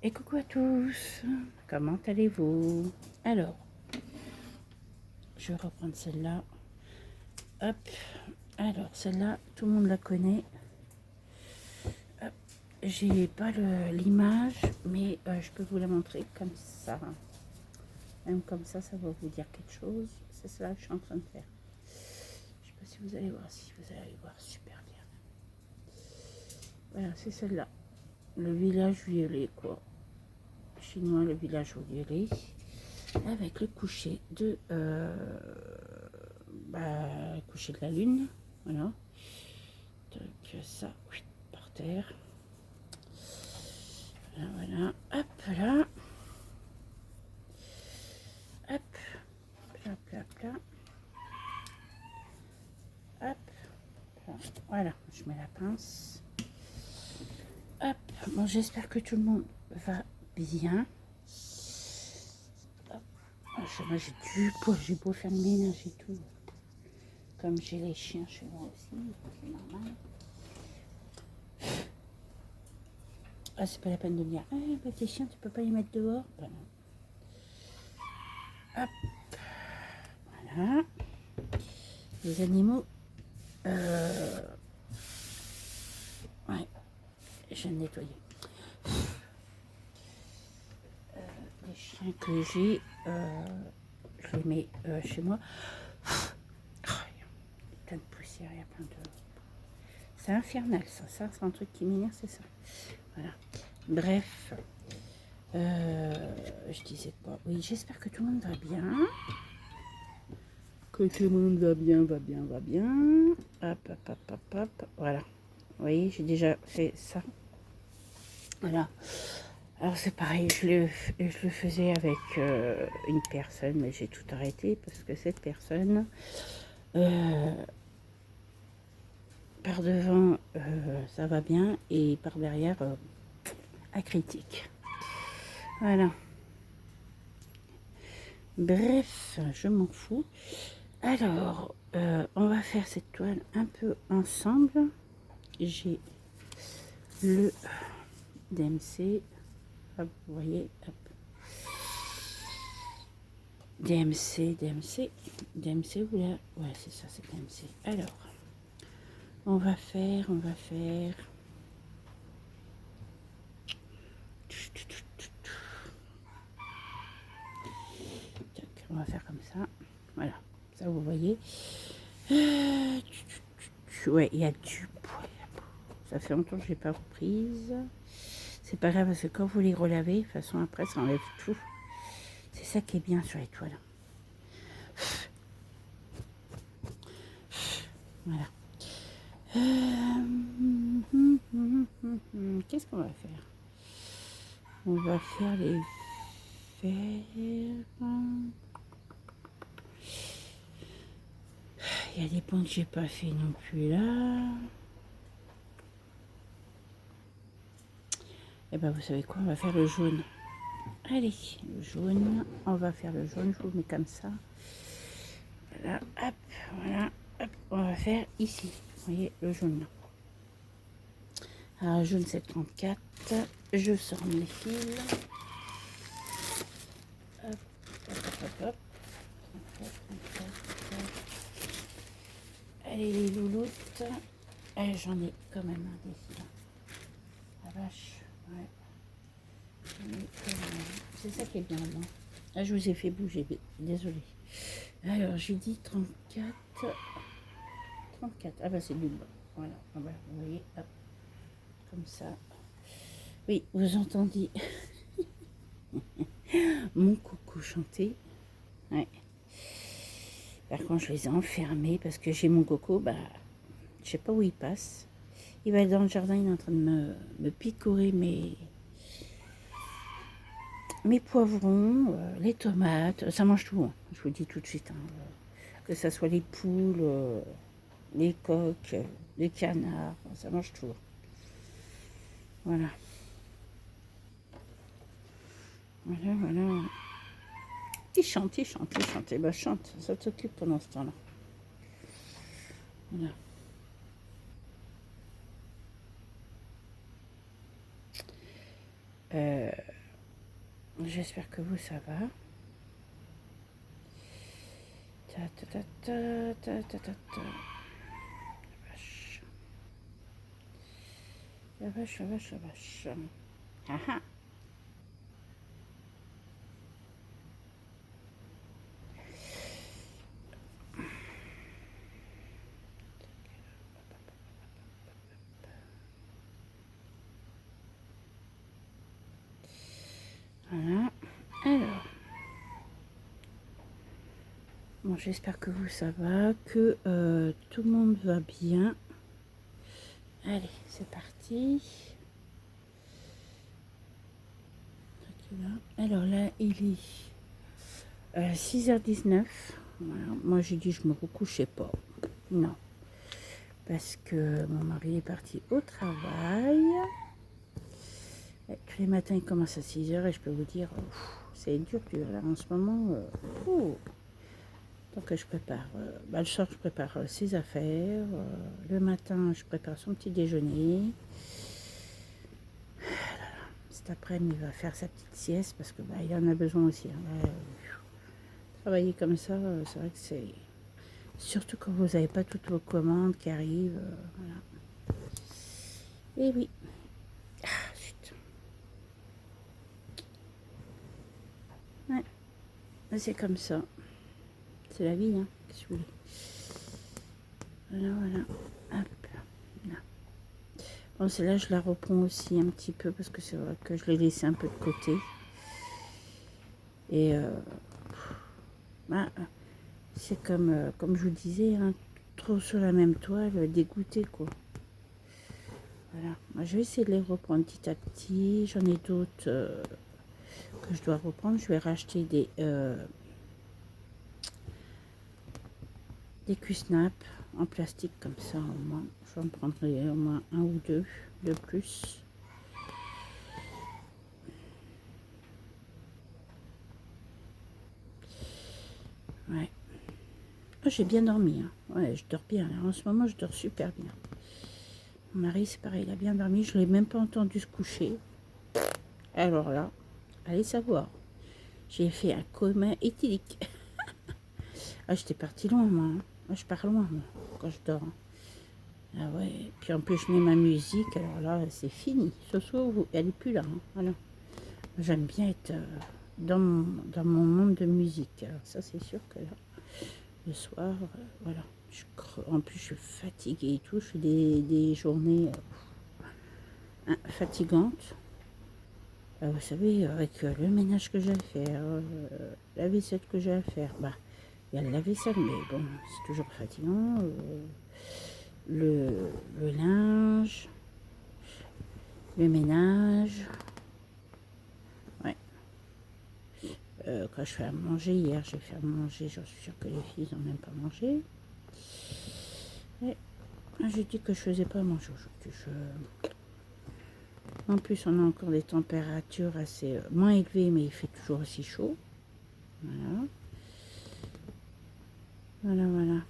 Et coucou à tous, comment allez-vous? Alors, je vais reprendre celle-là. Hop, alors celle-là, tout le monde la connaît. Hop, j'ai pas l'image, mais je peux vous la montrer comme ça. Même comme ça va vous dire quelque chose. C'est cela que je suis en train de faire. Je sais pas si vous allez voir, si vous allez voir super bien. Voilà, c'est celle-là. Le village violet, quoi. Chinois, le village violet. Avec le coucher de coucher de la lune, voilà. Donc ça, oui, par terre. Voilà, voilà. Hop là. Hop, là, là, là. Hop, là. Voilà, je mets la pince. Hop, bon, j'espère que tout le monde va bien. Hop. Moi, j'ai beau faire le ménage et tout. Comme j'ai les chiens chez moi aussi, c'est normal. Ah, c'est pas la peine de me dire, ah, bah, tes chiens, tu peux pas les mettre dehors. Bah, non. Hop, voilà. Les animaux, ouais, je vais nettoyer. Les chiens que j'ai, je les mets chez moi. Oh, il y a plein de poussière, il y a plein de... C'est infernal, ça c'est un truc qui m'énerve, c'est ça. Voilà. Bref, je disais quoi? Oui, j'espère que tout le monde va bien. Que tout le monde va bien, va bien, va bien. Hop, hop, hop, hop, hop. Voilà. Vous voyez, j'ai déjà fait ça. Voilà. Alors c'est pareil, je le faisais avec une personne, mais j'ai tout arrêté parce que cette personne, par devant, ça va bien, et par derrière, à critique. Voilà. Bref, je m'en fous. Alors, on va faire cette toile un peu ensemble. J'ai le DMC. Hop, vous voyez, hop. DMC, vous là. Ouais, c'est ça, c'est DMC. Alors, on va faire. On va faire comme ça. Voilà, ça vous voyez. Ouais, il y a du poil. Ça fait longtemps que je n'ai pas reprise. C'est pas grave parce que quand vous les relavez, de toute façon après ça enlève tout. C'est ça qui est bien sur les toiles. Voilà. Qu'est-ce qu'on va faire? On va faire les verres. Il y a des points que j'ai pas fait non plus là. Et ben vous savez quoi, on va faire le jaune. Allez, le jaune, on va faire le jaune, je vous mets comme ça. Voilà, hop, voilà, hop, on va faire ici. Vous voyez, le jaune. Alors, jaune 74, je sors mes fils. Hop, hop, hop, hop. Allez, les louloutes. Allez, j'en ai quand même un des fils. La vache, ouais. C'est ça qui est bien, moi. Là, je vous ai fait bouger, désolé. Alors, j'ai dit 34. 34. Ah bah c'est du bas. Voilà. Ah bah, vous voyez, hop. Comme ça. Oui, vous entendiez mon coco chanter. Ouais. Par contre, je les ai enfermés parce que j'ai mon coco, bah, je sais pas où il passe. Il va être dans le jardin, il est en train de me picorer mes poivrons, les tomates. Ça mange tout, hein. Je vous le dis tout de suite. Hein. Que ce soit les poules, les coqs, les canards, ça mange tout. Voilà. Voilà, voilà. Il chante, il chante, il chante. Et ben chante, ça t'occupe pendant ce temps-là. Voilà. J'espère que vous, ça va. Ta ta ta ta ta ta ta ta. La vache. La vache, la vache, la vache. Ah ah. Voilà. Alors. Bon, j'espère que vous, ça va, que tout le monde va bien. Allez, c'est parti. Alors là, il est 6h19. Voilà. Moi, j'ai dit je me recouchais pas. Non. Parce que mon mari est parti au travail. Tous les matins, il commence à 6h et je peux vous dire, c'est dur, là, en ce moment. Donc je prépare, le soir je prépare ses affaires, le matin je prépare son petit déjeuner. Cet après-midi il va faire sa petite sieste parce que il en a besoin aussi. Hein. Travailler comme ça, c'est vrai que c'est... Surtout quand vous n'avez pas toutes vos commandes qui arrivent. Voilà. Et oui. Ah, zut. Ouais. C'est comme ça. C'est la vie, hein. Qu'est-ce que vous voulez. Voilà, voilà. Hop. Là. Bon, celle-là, je la reprends aussi un petit peu parce que c'est vrai que je l'ai laissé un peu de côté. Et c'est comme je vous disais, hein, trop sur la même toile, dégoûté quoi. Voilà. Moi, je vais essayer de les reprendre petit à petit. J'en ai d'autres que je dois reprendre. Je vais racheter des cuisses-nappes en plastique comme ça au moins. J'en prendrai au moins un ou deux de plus. Ouais. Oh, j'ai bien dormi. Hein. Ouais, je dors bien. En ce moment, je dors super bien. Mon mari, c'est pareil, il a bien dormi. Je ne l'ai même pas entendu se coucher. Alors là, allez savoir. J'ai fait un coma éthylique. Ah, j'étais partie loin, moi. Hein. Moi, je pars loin, moi, quand je dors. Ah ouais. Puis en plus, je mets ma musique. Alors là, c'est fini. Ce soir, elle n'est plus là. Hein. Voilà. J'aime bien être dans mon monde de musique. Alors ça, c'est sûr que là, le soir, voilà. En plus, je suis fatiguée et tout. Je fais des journées fatigantes. Vous savez, avec le ménage que j'ai à faire, la vaisselle que j'ai à faire, il y a la vaisselle, mais bon, c'est toujours fatigant. Le linge, le ménage. Ouais. Quand je fais à manger, hier j'ai fait à manger, j'en suis sûre que les filles n'ont même pas mangé. Et j'ai dit que je faisais pas manger aujourd'hui. En plus, on a encore des températures assez moins élevées, mais il fait toujours aussi chaud. Voilà. Voilà, voilà.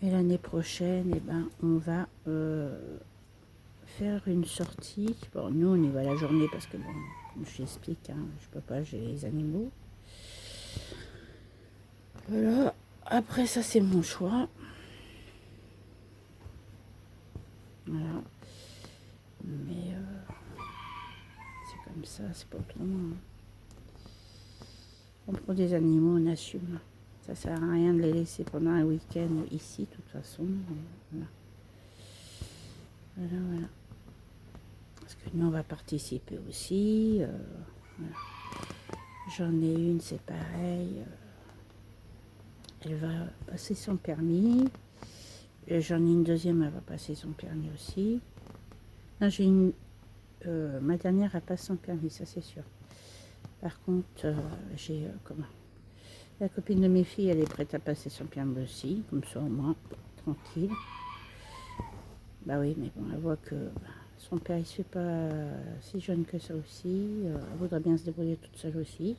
Et l'année prochaine, on va faire une sortie. Bon, nous, on y va la journée parce que, bon, comme je t'explique, hein, je peux pas, j'ai les animaux. Voilà. Après, ça, c'est mon choix. Voilà. Mais c'est comme ça, c'est pas autrement. Hein. On prend des animaux, on assume. Ça sert à rien de les laisser pendant un week-end ici, de toute façon. Voilà. Voilà, voilà. Parce que nous, on va participer aussi. Voilà. J'en ai une, c'est pareil. Elle va passer son permis. J'en ai une deuxième, elle va passer son permis aussi. Non, j'ai une... ma dernière, elle passe son permis, ça c'est sûr. Par contre, j'ai... comment la copine de mes filles, elle est prête à passer son permis aussi. Comme ça, au moins, tranquille. Bah oui, mais bon, elle voit que son père, il se fait pas si jeune que ça aussi. Elle voudrait bien se débrouiller toute seule aussi.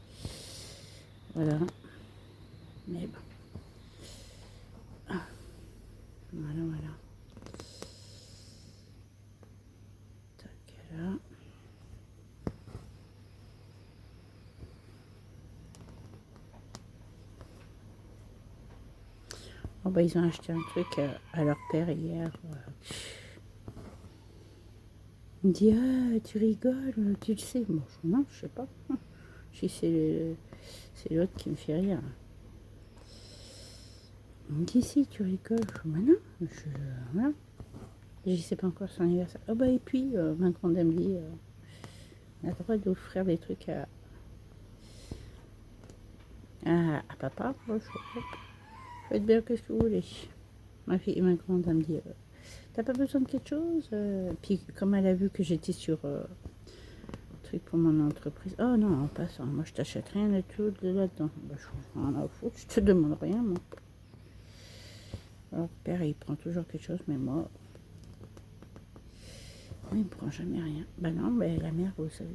Voilà. Mais bon. Voilà, voilà. Tac, là. bah, ils ont acheté un truc à leur père hier. Il me dit, ah, tu rigoles, tu le sais. Bon, non, je sais pas. Si c'est l'autre qui me fait rire. Il me dit, si, tu rigoles. Je dis, bah non, voilà. Je dis, c'est pas encore son anniversaire. Ah bah, et puis, ma grande me dit, on a le droit d'offrir des trucs à papa. Bon, faites bien qu'est-ce que vous voulez. Ma fille, ma grande, elle me dit, t'as pas besoin de quelque chose? Puis, comme elle a vu que j'étais sur truc pour mon entreprise, oh non, en passant, moi je t'achète rien du tout de là-dedans. Bah, je m'en ai à foutre, je te demande rien, moi. Alors, le père, il prend toujours quelque chose, mais moi, il ne prend jamais rien. Bah non, mais la mère, vous savez,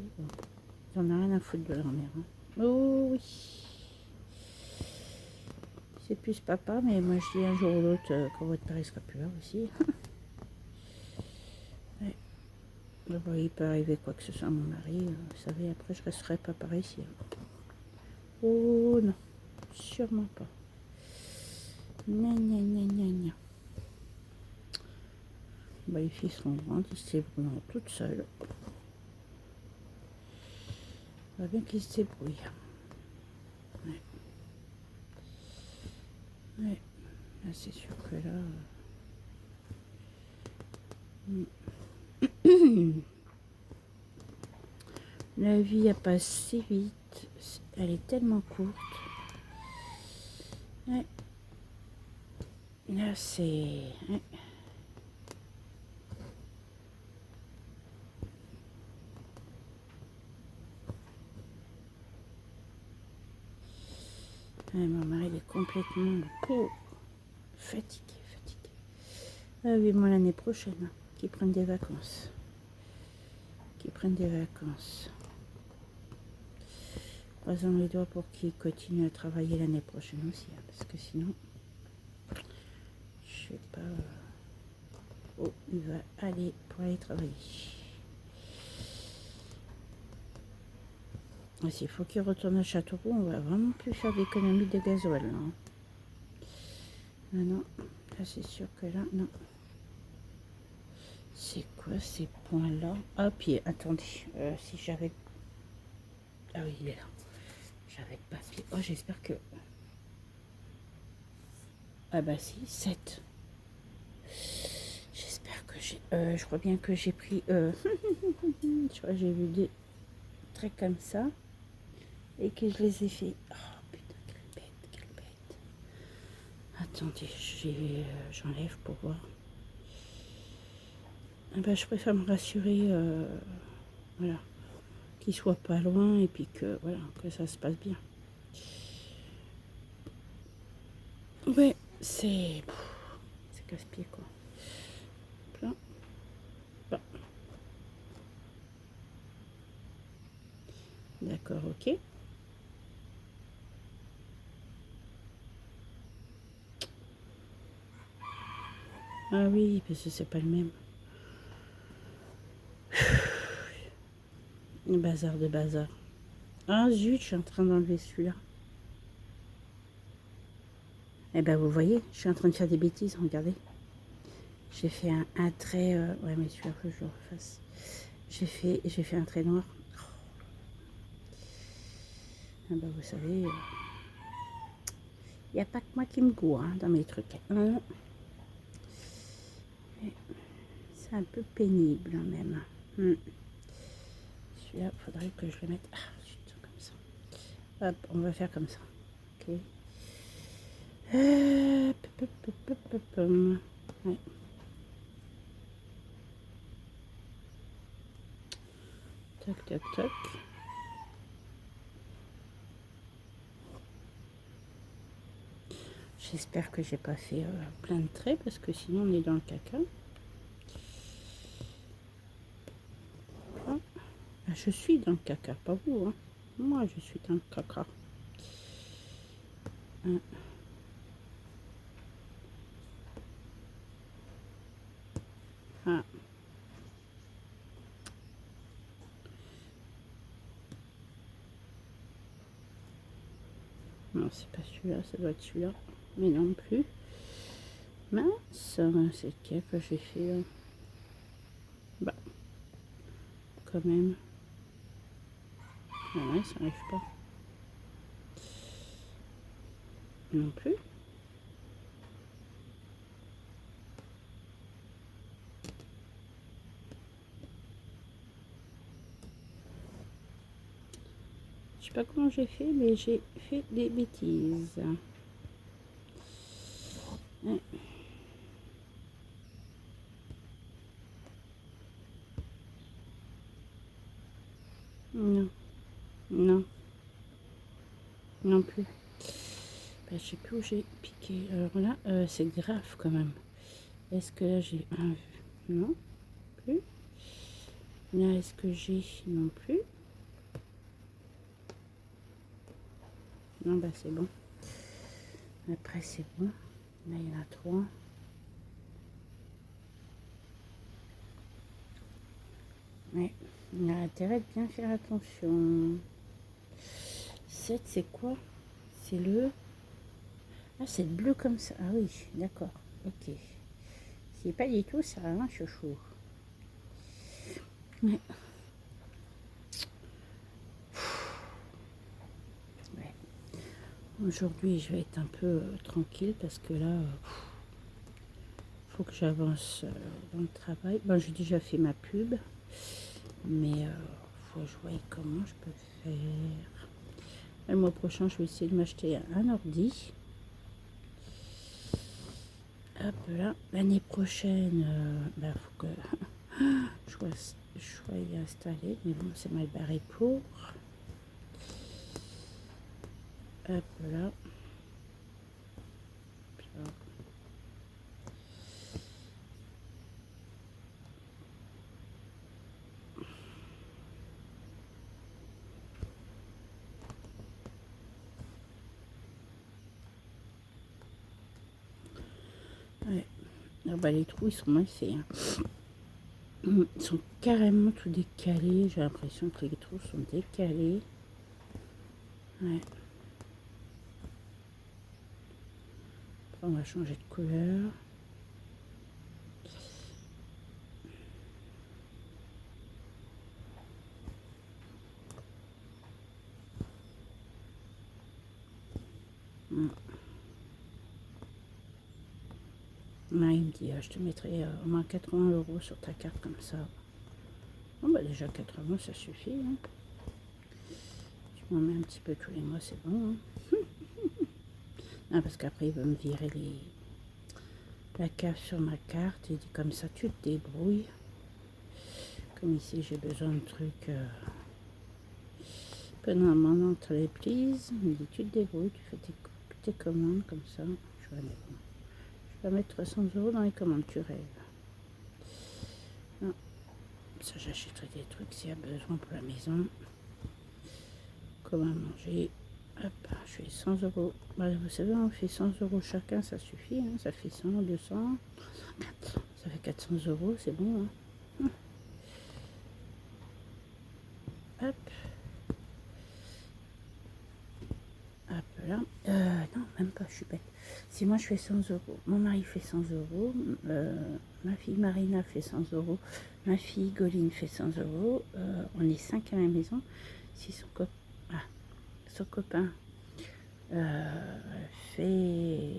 j'en ai rien à foutre de leur mère. Hein. Oh oui. C'est plus papa, mais moi je dis un jour ou l'autre, quand votre père il sera plus là aussi. Ouais. Bon, il peut arriver quoi que ce soit à mon mari, vous savez, après je resterai pas par ici. Hein. Oh non, sûrement pas. Gna gna gna gna gna. Bah, les filles seront grandes, ils se débrouilleront toutes seules. On va bien qu'ils se débrouillent. Ouais. Ouais. Là, c'est sûr que là... La vie elle passe si vite, elle est tellement courte. Ouais. Là c'est... Ouais. Ouais, mon mari il est complètement fatigué. Ah oui, moi l'année prochaine, hein, qu'ils prennent des vacances. Croisons les doigts pour qu'ils continuent à travailler l'année prochaine aussi, hein, parce que sinon... Je sais pas où il va aller pour aller travailler. S'il faut qu'il retourne à Châteauroux, on va vraiment plus faire d'économie de gasoil. Hein. Ah non, là c'est sûr que là, non. C'est quoi ces points-là? Ah, puis attendez, si j'avais... Ah oui, il est là. J'avais le papier. Oh, j'espère que... Ah bah si, 7. J'espère que j'ai... je crois bien que j'ai pris... je crois que j'ai vu des traits comme ça. Et que je les ai fait... Oh putain, quelle bête. Attendez, j'enlève pour voir. Ah bah, je préfère me rassurer, voilà, qu'il soit pas loin et puis que, voilà, que ça se passe bien. Ouais, c'est casse-pied quoi. Plein. Bah. D'accord, ok. Ah oui, parce que c'est pas le même. Bazar de bazar. Ah zut, je suis en train d'enlever celui-là. Eh ben vous voyez, je suis en train de faire des bêtises, regardez. J'ai fait un trait, ouais mais celui-là, faut que je le refasse. J'ai fait un trait noir. Ah ben vous savez, il n'y a pas que moi qui me goûte hein, dans mes trucs. C'est un peu pénible hein, même. Celui-là, il faudrait que je le mette comme ça. Hop, on va faire comme ça. Ok. Ouais. Tac, tac, tac. J'espère que j'ai pas fait plein de traits parce que sinon on est dans le caca. Je suis dans le caca, pas vous. Hein. Moi, je suis dans le caca. Ah. Non, c'est pas celui-là, ça doit être celui-là. Mais non plus. Mince, c'est lequel que j'ai fait là? Bah, quand même. Ah ouais, ça n'arrive pas. Non plus. Je sais pas comment j'ai fait, mais j'ai fait des bêtises. Ouais. Non, non, non plus. Ben, je sais plus où j'ai piqué. Alors là, c'est grave quand même. Est-ce que là j'ai un vu? Non, plus. Là, est-ce que j'ai? Non plus. Non, bah c'est bon. Après, c'est bon. Là, il y en a 3. Ouais, on a intérêt de bien faire attention. 7, c'est quoi? C'est le... Ah, c'est le bleu comme ça. Ah oui, d'accord. Ok. C'est pas du tout ça, hein, chouchou. Ouais. Ouais. Aujourd'hui, je vais être un peu tranquille parce que là, faut que j'avance dans le travail. Bon, j'ai déjà fait ma pub, mais faut que je voie comment je peux faire. Le mois prochain, je vais essayer de m'acheter un ordi. Hop là, l'année prochaine, bah, faut que je sois y installé, mais bon, c'est mal barré pour. Hop là. Ouais. Ah bah, les trous, ils sont mal faits. Hein. Ils sont carrément tout décalés. J'ai l'impression que les trous sont décalés. Ouais. Après, on va changer de couleur. Là, il me dit, je te mettrai au moins 80 € sur ta carte comme ça. Bon, bah déjà 80, ça suffit. Hein. Tu m'en mets un petit peu tous les mois, c'est bon. Hein. Non, parce qu'après, il va me virer la cave sur ma carte. Il dit, comme ça, tu te débrouilles. Comme ici, j'ai besoin de trucs pendant mon entrée, please. Il me dit, tu te débrouilles, tu fais tes commandes comme ça. Je vais mettre 300 € dans les commandes, tu rêves. Non. Ça, j'achèterai des trucs s'il y a besoin pour la maison. Comme à manger. Hop, je fais 100 €. Bah, vous savez, on fait 100 € chacun, ça suffit. Hein. Ça fait 100, 200. Ça fait 400 €, c'est bon. Hein. Hop. Hop là. Non, même pas, je suis bête. Si moi je fais 100 €, mon mari fait 100 €, ma fille Marina fait 100 €, ma fille Goline fait 100 €, on est 5 à la maison. Si son copain fait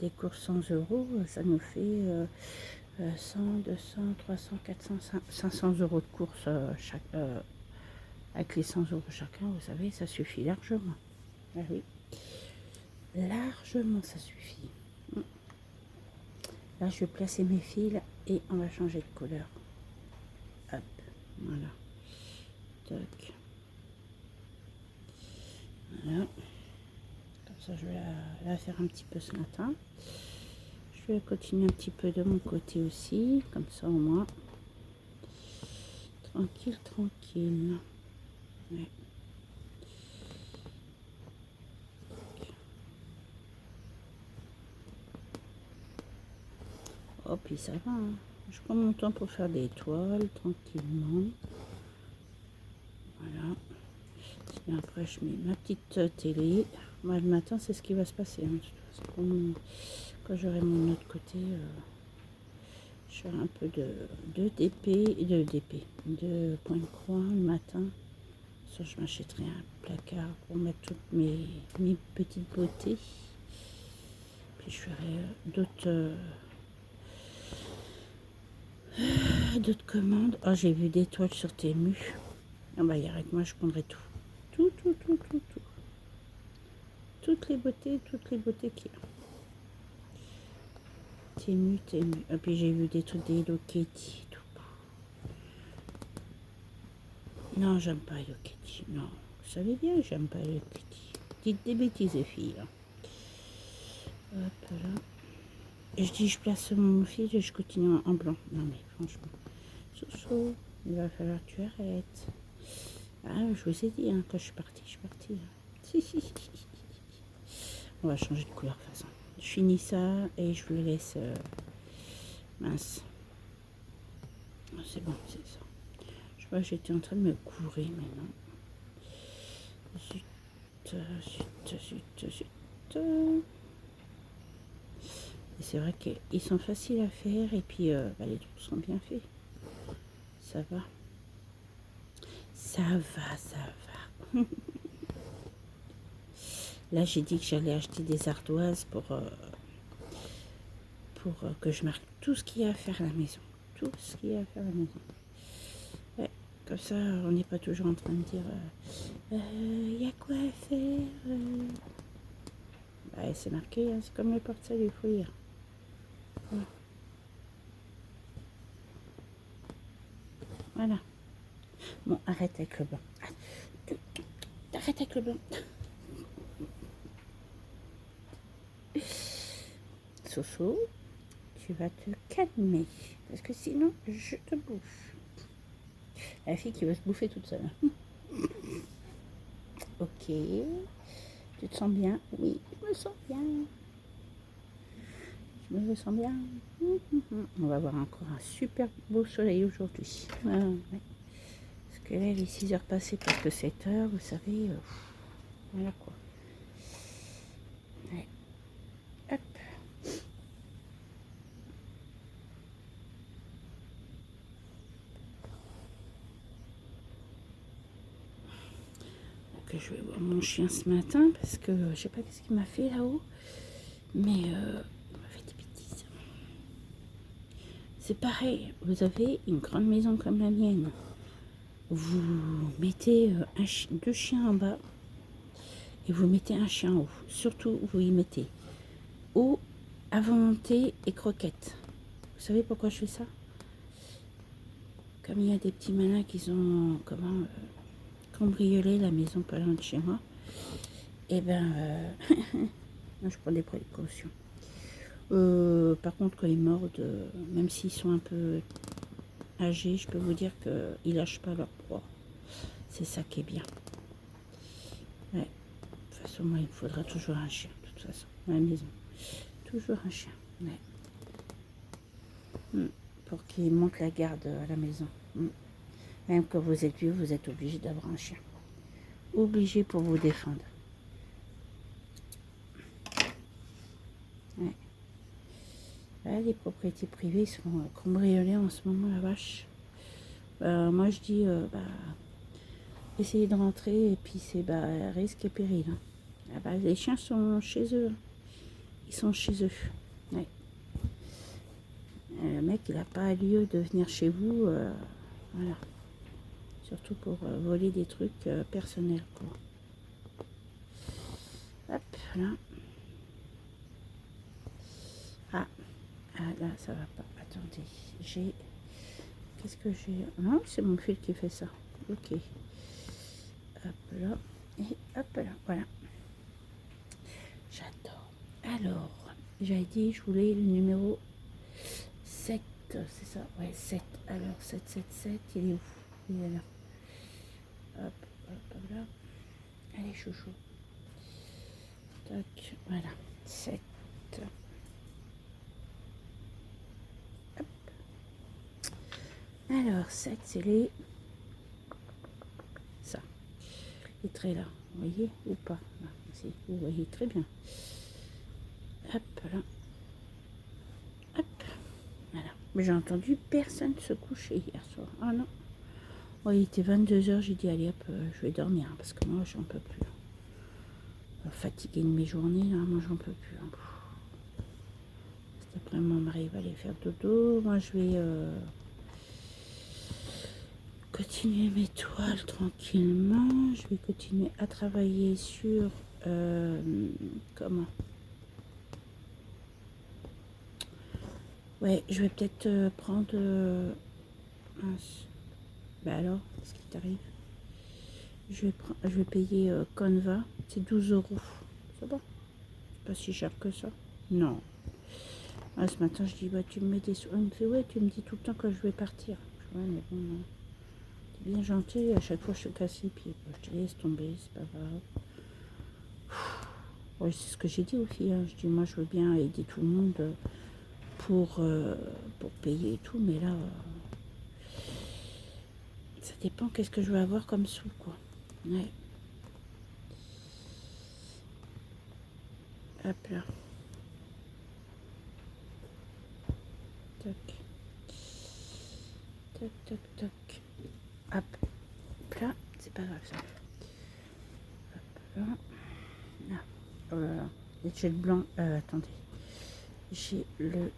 des courses 100 €, ça nous fait 100, 200, 300, 400, 500 € de courses avec les 100 € chacun, vous savez, ça suffit largement. Ah oui. Largement, ça suffit. Là, je vais placer mes fils et on va changer de couleur. Hop, voilà. Tac. Voilà. Comme ça, je vais la faire un petit peu ce matin. Je vais continuer un petit peu de mon côté aussi. Comme ça, au moins. Tranquille, tranquille. Ouais. Oh, puis ça va. Hein. Je prends mon temps pour faire des toiles, tranquillement. Voilà. Et après, je mets ma petite télé. Moi, le matin, c'est ce qui va se passer. Hein. Quand j'aurai mon autre côté, je ferai un peu de DP, de point de croix le matin. Ça, je m'achèterai un placard pour mettre toutes mes petites beautés. Puis je ferai d'autres commandes. Oh, j'ai vu des toiles sur Temu. Ah bah, il y a avec moi, je prendrai tout. Tout. Toutes les beautés qu'il y a. Temu. Et puis j'ai vu des trucs des Hello Kitty et tout. Non, j'aime pas Hello Kitty. Non, vous savez bien, j'aime pas Hello Kitty. Dites des bêtises, les filles. Hop là. Et je dis, je place mon fil et je continue en blanc. Non mais franchement, Soso, il va falloir que tu arrêtes. Ah, je vous ai dit, hein, quand je suis partie. Hein. Si. On va changer de couleur de toute façon. Je finis ça et je vous le laisse. Mince. C'est bon, c'est ça. Je vois que j'étais en train de me courir, mais non. Zut. Et c'est vrai qu'ils sont faciles à faire et puis les trucs sont bien faits. Ça va. Là, j'ai dit que j'allais acheter des ardoises pour que je marque tout ce qu'il y a à faire à la maison. Ouais, comme ça, on n'est pas toujours en train de dire y a quoi à faire. Ouais, c'est marqué, hein, c'est comme le porte-sac, il faut lire. Voilà. Bon, arrête avec le blanc. Arrête avec le blanc. Soso, tu vas te calmer. Parce que sinon, je te bouffe. La fille qui veut se bouffer toute seule. Ok. Tu te sens bien? Oui, je me sens bien. Je me sens bien. On va avoir encore un super beau soleil aujourd'hui. Ouais. Parce que là, il est 6 heures passées, presque 7 heures, vous savez. Voilà quoi. Ouais. Hop. Donc, je vais voir mon chien ce matin parce que je sais pas ce qu'il m'a fait là-haut. Mais il m'a fait des bêtises. C'est pareil, vous avez une grande maison comme la mienne. Vous mettez 2 chiens en bas et vous mettez un chien en haut. Surtout, vous y mettez eau, à volonté et croquettes. Vous savez pourquoi je fais ça? Comme il y a des petits malins qui ont cambriolé la maison pas loin de chez moi, et je prends des précautions. Par contre, quand ils mordent, même s'ils sont un peu âgés, je peux vous dire qu'ils lâchent pas leur proie. C'est ça qui est bien. Ouais. De toute façon, moi, il me faudra toujours un chien, de toute façon, à la maison. Toujours un chien. Ouais. Pour qu'il monte la garde à la maison. Même quand vous êtes vieux, vous êtes obligé d'avoir un chien. Obligé pour vous défendre. Ouais. Là, les propriétés privées sont cambriolées en ce moment, la vache. Moi, je dis, essayez de rentrer et puis c'est risque et péril. Hein. Les chiens sont chez eux. Ils sont chez eux. Ouais. Le mec, il n'a pas lieu de venir chez vous. Voilà. Surtout pour voler des trucs personnels, quoi. Hop, là. Ah, là, ça va pas. Attendez, qu'est-ce que j'ai? Non, c'est mon fil qui fait ça. Ok. Hop là. Et hop là, voilà. J'adore. Alors, j'avais dit, je voulais le numéro 7, c'est ça? Ouais, 7. Alors, 7, il est où? Il est là. Hop là. Allez, chouchou. Tac, voilà. 7. Hop. Alors, 7, c'est ça. Les traits là. Vous voyez ou pas? Là, si, vous voyez très bien. Hop là. Mais j'ai entendu personne se coucher hier soir. Ah non. Oh, il était 22h, j'ai dit allez hop, je vais dormir, hein, parce que moi j'en peux plus. Fatiguée de mes journées, là, moi j'en peux plus. Hein. Cet après mon mari va aller faire dodo. Moi je vais continuer mes toiles tranquillement. Je vais continuer à travailler sur comment. Ouais, je vais peut-être prendre. Bah alors, qu'est-ce qui t'arrive? Je vais payer Canva, c'est 12 €. Ça va? C'est pas si cher que ça. Non. Ah, ce matin, je dis, bah, tu me mets des sous. Il me fait, ouais, tu me dis tout le temps que je vais partir. Je dis, ouais, mais bon, t'es bien gentil. À chaque fois, je te casse les pieds. Je te laisse tomber, c'est pas grave. Ouais, c'est ce que j'ai dit aux filles. Hein. Je dis, moi, je veux bien aider tout le monde pour payer et tout, mais là, ça dépend qu'est-ce que je veux avoir comme sous, quoi. Ouais. Hop là. Tac. Tac, tac, tac. Hop. Là, c'est pas grave ça. Hop là. Là. Oh là là. J'ai le blanc. Attendez. J'ai le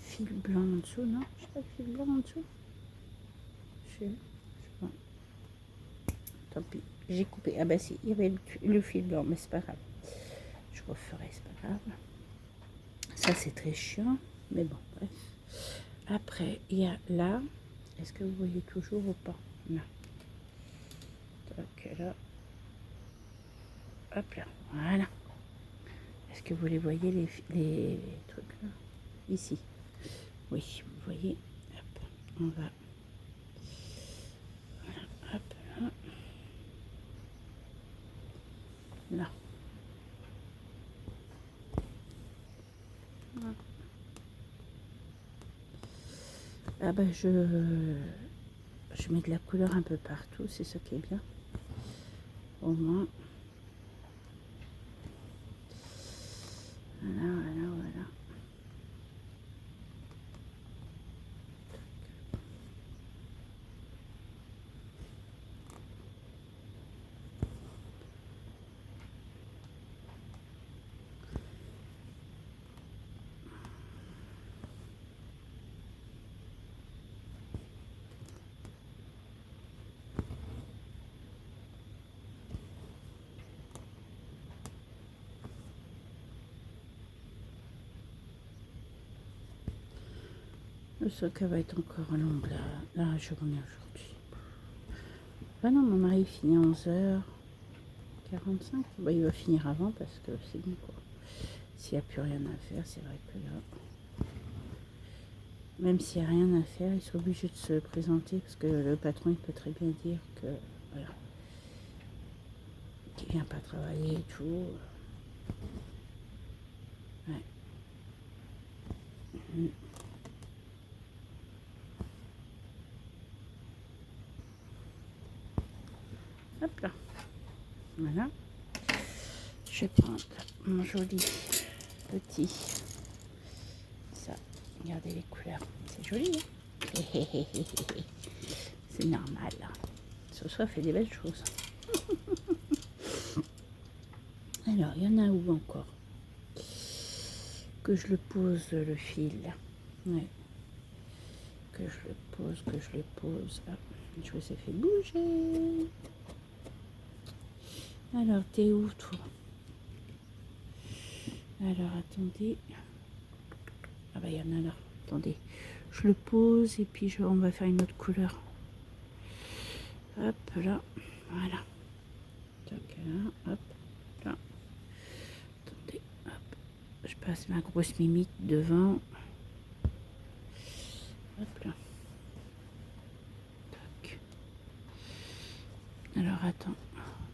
fil blanc en dessous, non? J'ai pas le fil blanc en dessous. Je sais pas. Tant pis. J'ai coupé. Ah bah si, il y avait le fil blanc, mais c'est pas grave. Je referai, c'est pas grave. Ça c'est très chiant, mais bon, bref. Après, il y a là. Est-ce que vous voyez toujours ou pas? Non. Ok, là. Hop là. Voilà. Est-ce que vous les voyez, les trucs là? Ici. Oui, vous voyez. Hop. On va. Voilà. Hop là. Là. Voilà. Ah bah je mets de la couleur un peu partout, c'est ça qui est bien. Au moins. Voilà, voilà, voilà. Le socle va être encore long là, la journée aujourd'hui. Ah non, mon mari finit à 11h45. Bah, il va finir avant parce que c'est bon quoi. S'il n'y a plus rien à faire, c'est vrai que là, même s'il n'y a rien à faire, il sera obligé de se présenter parce que le patron il peut très bien dire que voilà, qu'il vient pas travailler et tout. Ouais. Hop là. Voilà. Je vais prendre mon joli petit. Ça, regardez les couleurs. C'est joli, hein? C'est normal. Ce soir, fait des belles choses. Alors, il y en a où encore? Que je le pose, le fil. Ouais. Que je le pose, que je le pose. Ah, je vous ai fait bouger. Alors, t'es où, toi? Alors, attendez. Ah bah, il y en a là. Attendez. Je le pose et puis on va faire une autre couleur. Hop, là. Voilà. Tac, là. Hop, là. Attendez. Hop. Je passe ma grosse mimite devant. Hop là. Tac. Alors, attends.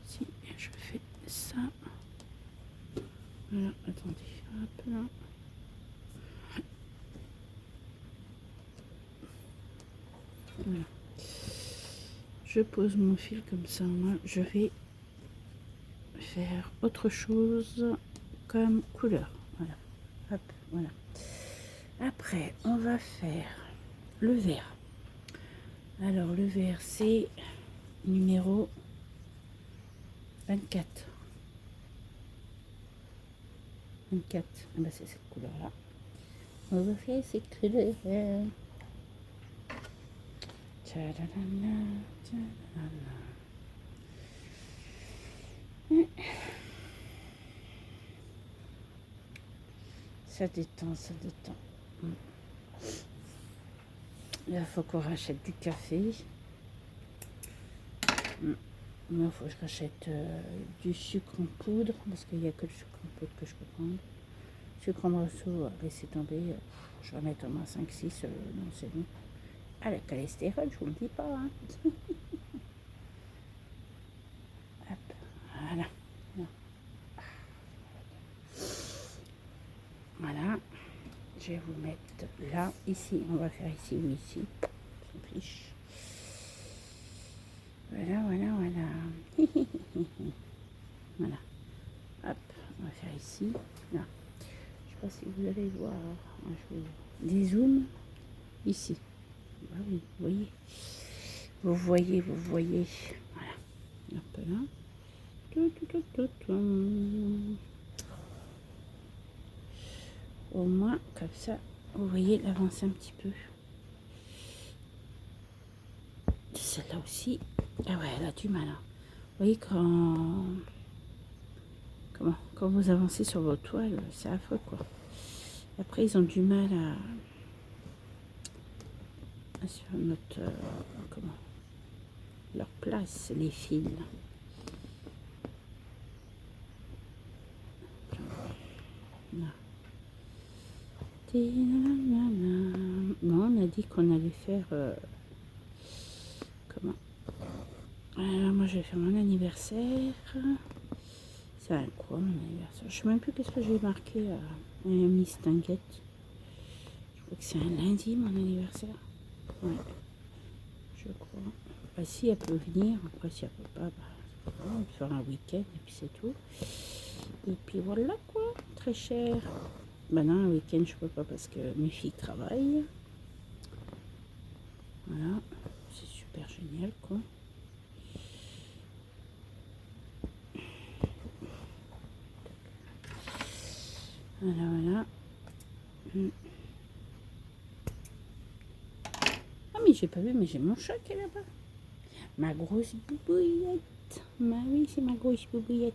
Si je fais ça. Voilà, attendez. Hop là. Voilà. Je pose mon fil comme ça. Moi, je vais faire autre chose comme couleur. Voilà. Hop, voilà. Après, on va faire le vert. Alors, le vert, c'est numéro 24. 24. Ah bah, c'est cette couleur-là. On va faire cette couleur. Tchadadana, tchadadana. Ça détend, ça détend. Là, il faut qu'on rachète du café. Moi, il faut que je rachète du sucre en poudre, parce qu'il n'y a que le sucre en poudre que je peux prendre. Sucre en morceaux, laissez tomber. Je vais mettre au moins 5-6, non, c'est bon. Ah, le cholestérol, je vous le dis pas. Hein. Hop, voilà. Voilà. Je vais vous mettre là, ici. On va faire ici ou ici. On s'en fiche. Voilà, voilà, voilà. Voilà. Hop, on va faire ici. Là. Je sais pas si vous allez voir. Je vous dézoome ici. Ah oui, vous voyez. Vous voyez, vous voyez. Voilà. Un peu là. Au moins, comme ça, vous voyez, l'avance un petit peu. Celle-là aussi. Ah ouais, elle a du mal. Hein. Vous voyez, quand vous avancez sur vos toiles, c'est affreux, quoi. Après, ils ont du mal à sur notre... leur place, les fils. Non, on a dit qu'on allait faire... Alors, moi, je vais faire mon anniversaire. C'est un quoi, mon anniversaire? Je sais même plus qu'est-ce que j'ai marqué à Miss Tinguette. Je crois que c'est un lundi, mon anniversaire. Ouais, je crois. Bah, si elle peut venir, après, si elle peut pas, bah, on va faire un week-end, et puis c'est tout. Et puis voilà, quoi. Très cher. Bah non, un week-end, je peux pas parce que mes filles travaillent. Voilà. C'est super génial, quoi. Voilà, voilà. Ah, mais j'ai pas vu, mais j'ai mon chat qui est là-bas. Ma grosse boubouillette. Oui, c'est ma grosse boubouillette.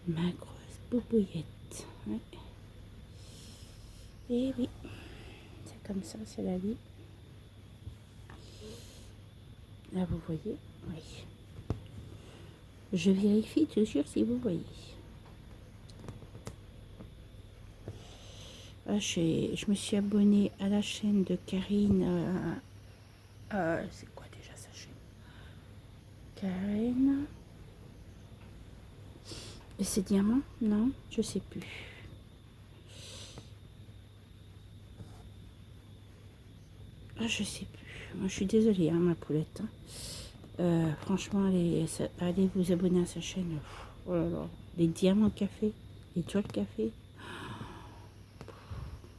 Ma grosse boubouillette. Ouais. Et oui, c'est comme ça, c'est la vie. Là, vous voyez? Oui. Je vérifie toujours si vous voyez. Ah, je me suis abonnée à la chaîne de Karine. C'est quoi déjà sa chaîne? Karine. Et c'est Diamant? Non, je sais plus. Ah, je sais plus. Moi, je suis désolée, hein, ma poulette. Franchement, allez vous abonner à sa chaîne. Oh là là. Les diamants café, les toiles café.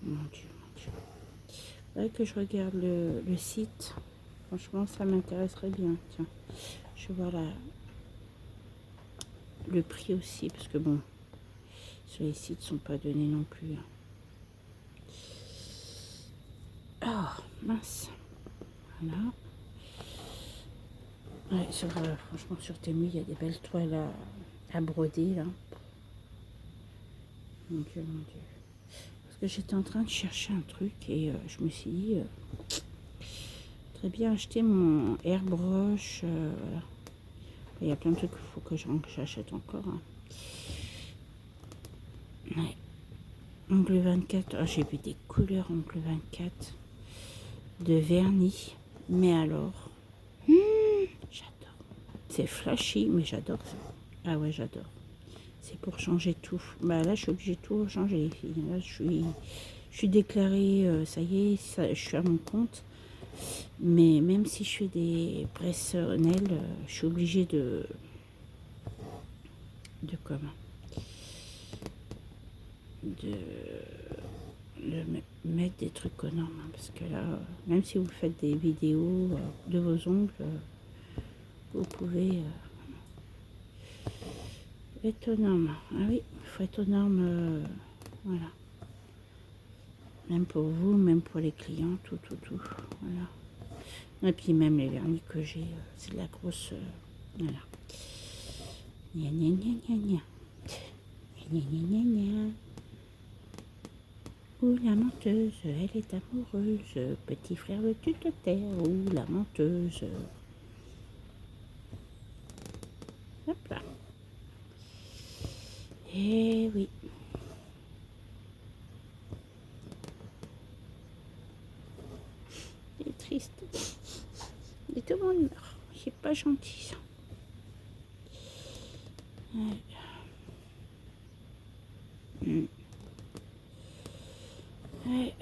Mon Dieu, mon Dieu. Faudrait que je regarde le site. Franchement, ça m'intéresserait bien. Tiens, je vais voir le prix aussi, parce que bon, sur les sites, sont pas donnés non plus. Oh, mince. Voilà. Ouais, franchement, sur Temu, il y a des belles toiles à broder, là. Mon Dieu, mon Dieu. Parce que j'étais en train de chercher un truc et je me suis dit, très bien acheter mon airbrush. Voilà. Il y a plein de trucs qu'il faut que j'achète encore. Hein. Ouais. Ongle 24. Oh, j'ai vu des couleurs ongle 24 de vernis. Mais alors, j'adore. C'est flashy, mais j'adore ça. Ah ouais, j'adore. C'est pour changer tout. Bah là, je suis obligée de tout changer, les filles. Là, je suis déclarée, ça y est, je suis à mon compte. Mais même si je fais des personnels, je suis obligée de comment de mettre des trucs aux normes, hein, parce que là, même si vous faites des vidéos de vos ongles, vous pouvez être aux normes. Ah oui, il faut être aux normes, voilà. Même pour vous, même pour les clients, tout, voilà. Et puis même les vernis que j'ai, c'est de la grosse, voilà. Gna gna gna gna gna. Gna gna gna gna. Ouh, la menteuse, elle est amoureuse. Petit frère, veux-tu te taire? Ouh, la menteuse. Hop là. Eh oui. C'est triste. Et tout le monde meurt. C'est pas gentil, ça. Ouais. Ouais.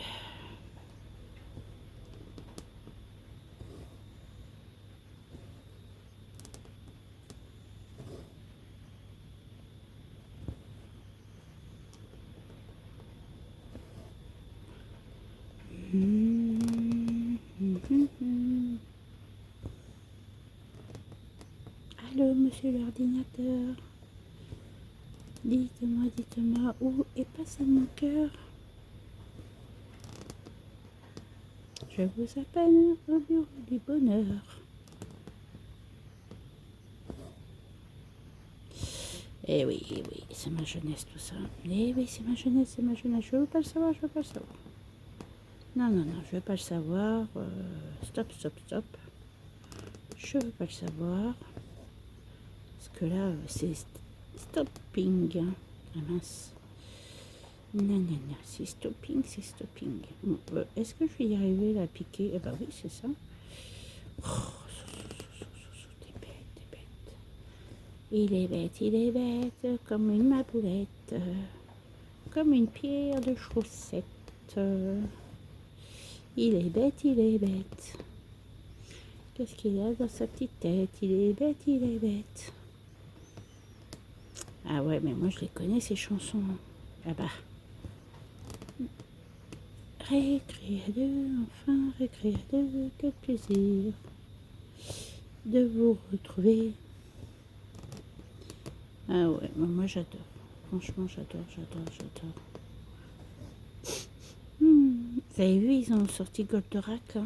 Allô, monsieur l'ordinateur. Dites-moi, où est passé mon cœur? Je vous appelle au bureau du bonheur. Eh oui, c'est ma jeunesse tout ça. Eh oui, c'est ma jeunesse. Je veux pas le savoir, Non, je veux pas le savoir. Stop. Je veux pas le savoir. Parce que là, c'est stopping. Ah mince. Non, c'est stopping. Bon, est-ce que je vais y arriver là, à piquer? Eh ben oui, c'est ça. Oh, t'es bête. Il est bête, comme une maboulette, comme une pierre de chaussette. Il est bête. Qu'est-ce qu'il a dans sa petite tête? Il est bête. Ah ouais, mais moi je les connais ces chansons. Ah bah. Récré à deux, quel plaisir de vous retrouver. Ah ouais, moi j'adore. Franchement, j'adore. Vous avez vu, ils ont sorti Goldorak là,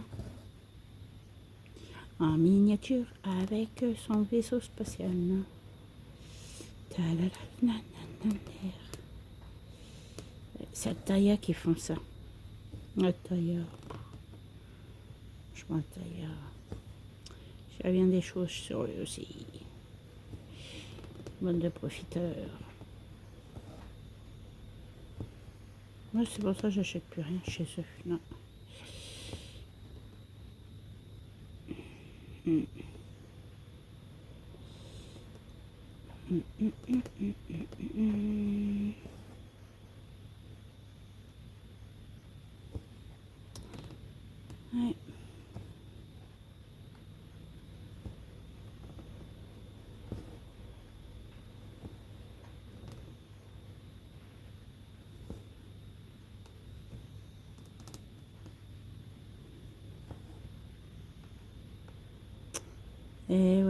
en miniature avec son vaisseau spatial. C'est Ataya qui font ça. Ataya. Franchement, Ataya. Il y a bien des choses sur eux aussi. Bande de profiteurs. Moi, c'est pour ça que j'achète plus rien chez eux. Non. Ouais. Eh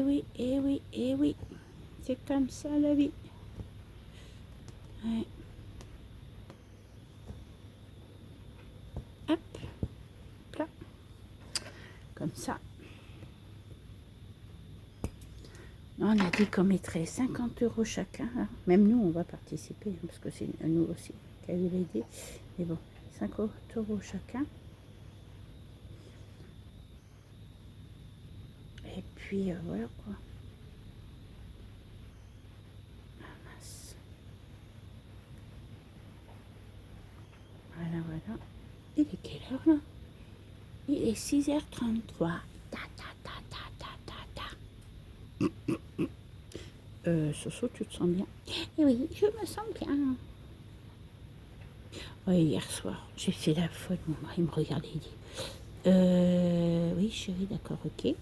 oui. Eh oui. C'est comme ça la vie. Ouais. Hop. Là. Comme ça. On a dit qu'on mettrait 50 € chacun. Hein. Même nous, on va participer, parce que c'est nous aussi qui avons l'idée. Mais bon, 50 € chacun. Et puis, voilà quoi. Ah, mince. Voilà. Il est quelle heure là? Il est 6h33. Soso, tu te sens bien? Eh oui, je me sens bien. Oui, hier soir, j'ai fait la folle. Mon mari me regardait et dit oui, chérie, d'accord, ok.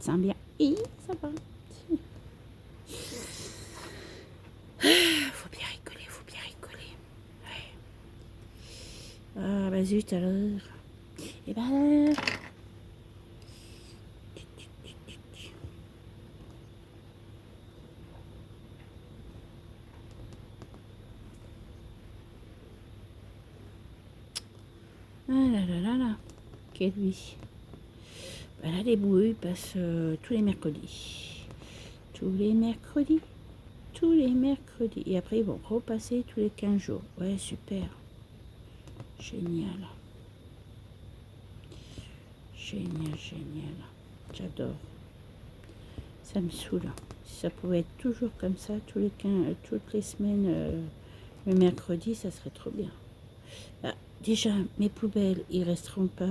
sent bien. Et ça va. Faut bien rigoler, faut bien rigoler. Ouais. Ah, bah zut alors. Et ben... Ah là là là là. Quelle vie. Ben là, les boueux passent tous les mercredis. Tous les mercredis. Tous les mercredis. Et après, ils vont repasser tous les 15 jours. Ouais, super. Génial. Génial, génial. J'adore. Ça me saoule. Si ça pouvait être toujours comme ça, tous les 15, toutes les semaines, le mercredi, ça serait trop bien. Ah, déjà, mes poubelles, ils resteront pas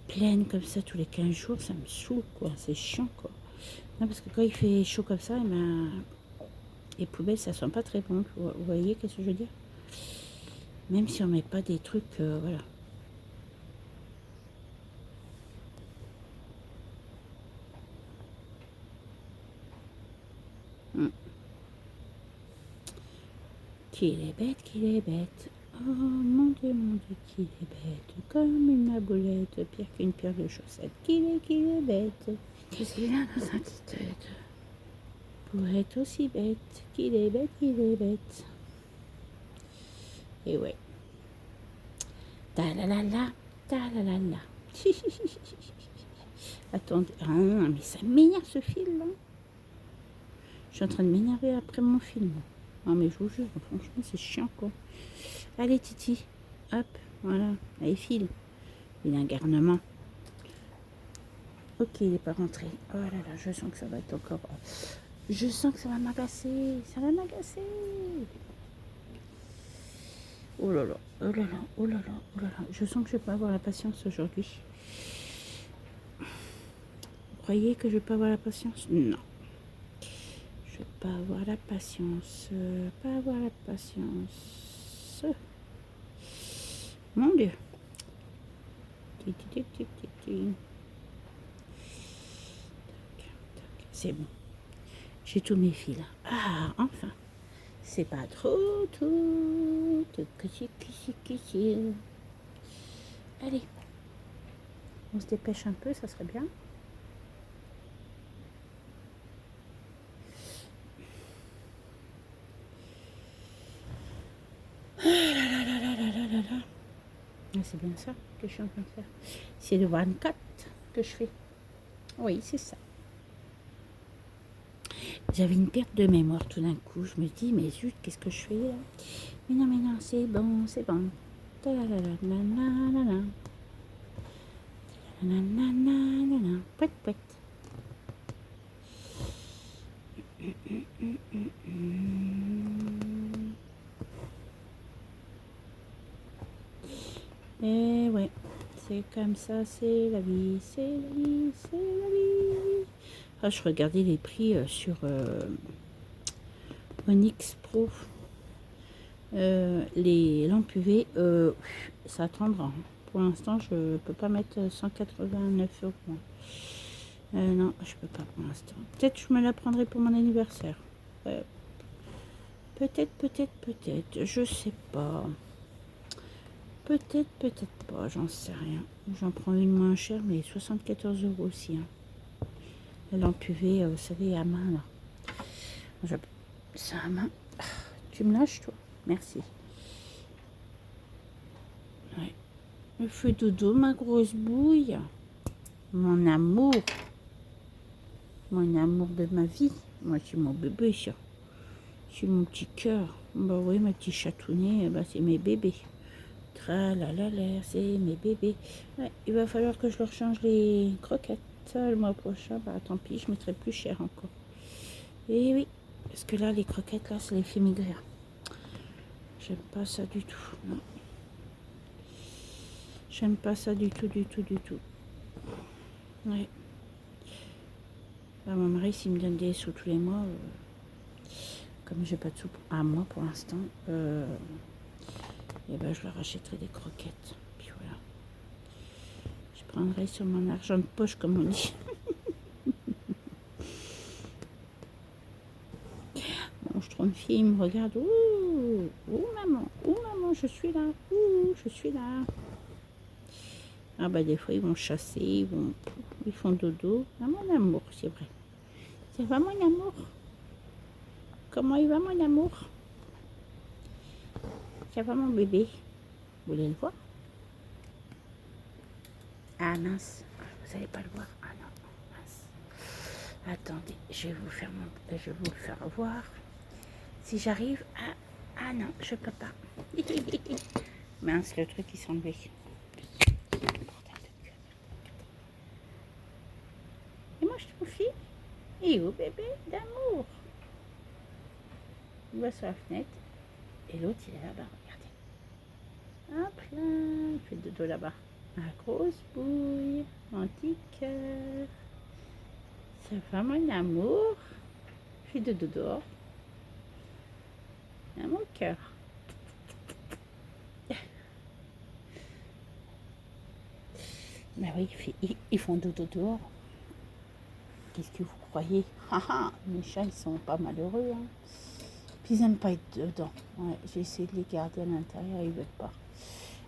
pleines comme ça tous les 15 jours. Ça me saoule, quoi. C'est chiant, quoi. Non, parce que quand il fait chaud comme ça, eh ben, les poubelles, ça sent pas très bon. Vous voyez qu'est-ce que je veux dire? Même si on met pas des trucs, voilà. Qu'il est bête, qu'il est bête. Oh mon Dieu, qu'il est bête. Comme une maboulette, pire qu'une paire de chaussettes. Qu'il est bête. Qu'est-ce qu'il a dans sa petite tête? Pour être aussi bête. Qu'il est bête, qu'il est bête. Et ouais. Ta la la la, ta la la la. Attendez, ah, mais ça m'énerve ce film là. Je suis en train de m'énerver après mon film. Non mais je vous jure, franchement c'est chiant quoi. Allez Titi, hop, voilà, allez file. Il a un garnement. Ok, il n'est pas rentré. Oh là là, je sens que ça va être encore... Je sens que ça va m'agacer, ça va m'agacer. Oh là là, oh là là, oh là là, oh là là. Je sens que je ne vais pas avoir la patience aujourd'hui. Vous croyez que je ne vais pas avoir la patience? Non. Je ne vais pas avoir la patience. Pas avoir la patience. Mon Dieu. C'est bon. J'ai tous mes fils là. Ah, enfin. C'est pas trop tout. Allez. On se dépêche un peu, ça serait bien. C'est bien ça que je suis en train de faire. C'est le 24 que je fais. Oui, c'est ça. J'avais une perte de mémoire tout d'un coup. Je me dis, mais zut, qu'est-ce que je fais là? Mais non, c'est bon, c'est bon. Pouet, pouet. Et ouais, c'est comme ça, c'est la vie, c'est la vie, c'est la vie. Ah, je regardais les prix sur Onyx Pro. Les lampes UV, ça attendra. Pour l'instant, je ne peux pas mettre 189 euros. Non, je peux pas pour l'instant. Peut-être je me la prendrai pour mon anniversaire. Peut-être. Je sais pas. Peut-être pas. J'en sais rien. J'en prends une moins chère, mais 74 euros aussi. Hein. La lampe UV, vous savez, à main là. C'est à main. Tu me lâches, toi? Merci. Ouais. Le feu dodo, ma grosse bouille. Mon amour. Mon amour de ma vie. Moi, c'est mon bébé, ça. C'est mon petit cœur. Bah oui, mes petits chatounets, bah, c'est mes bébés. Tralalala, c'est mes bébés. Ouais, il va falloir que je leur change les croquettes. Ça, le mois prochain, bah tant pis, je mettrai plus cher encore. Et oui, parce que là, les croquettes, là, ça les fait maigrir. J'aime pas ça du tout. Non. J'aime pas ça du tout. Ouais. Bah, mon mari, s'il me donne des sous tous les mois, comme j'ai pas de sous à moi pour l'instant, et ben je leur achèterai des croquettes. Puis voilà. Je prendrai sur mon argent de poche, comme on dit. trop de films, regarde. Ouh, ouh maman, je suis là. Ouh, je suis là. Ah bah des fois ils vont chasser, ils font dodo. Ah mon amour, c'est vrai. Ça va mon amour? Comment il va mon amour? Ça va mon bébé? Vous voulez le voir? Ah mince, vous n'allez pas le voir. Ah non, mince. Attendez, je vais vous le faire voir. Si j'arrive à... Ah non, je peux pas. Mince, le truc il s'est enlevé. Et moi je te confie. Et où bébé d'amour? Il va sur la fenêtre. Et l'autre il est là-bas, regardez. Hop là, il fait dodo là-bas. Ma grosse bouille, mon petit cœur. Ça va mon amour? Je fais dodo dehors. À mon cœur. Ben oui, ils font dodo dehors. Qu'est-ce que vous croyez? Les chats, ils sont pas malheureux. Hein. Puis ils n'aiment pas être dedans. Ouais, j'ai essayé de les garder à l'intérieur, ils ne veulent pas.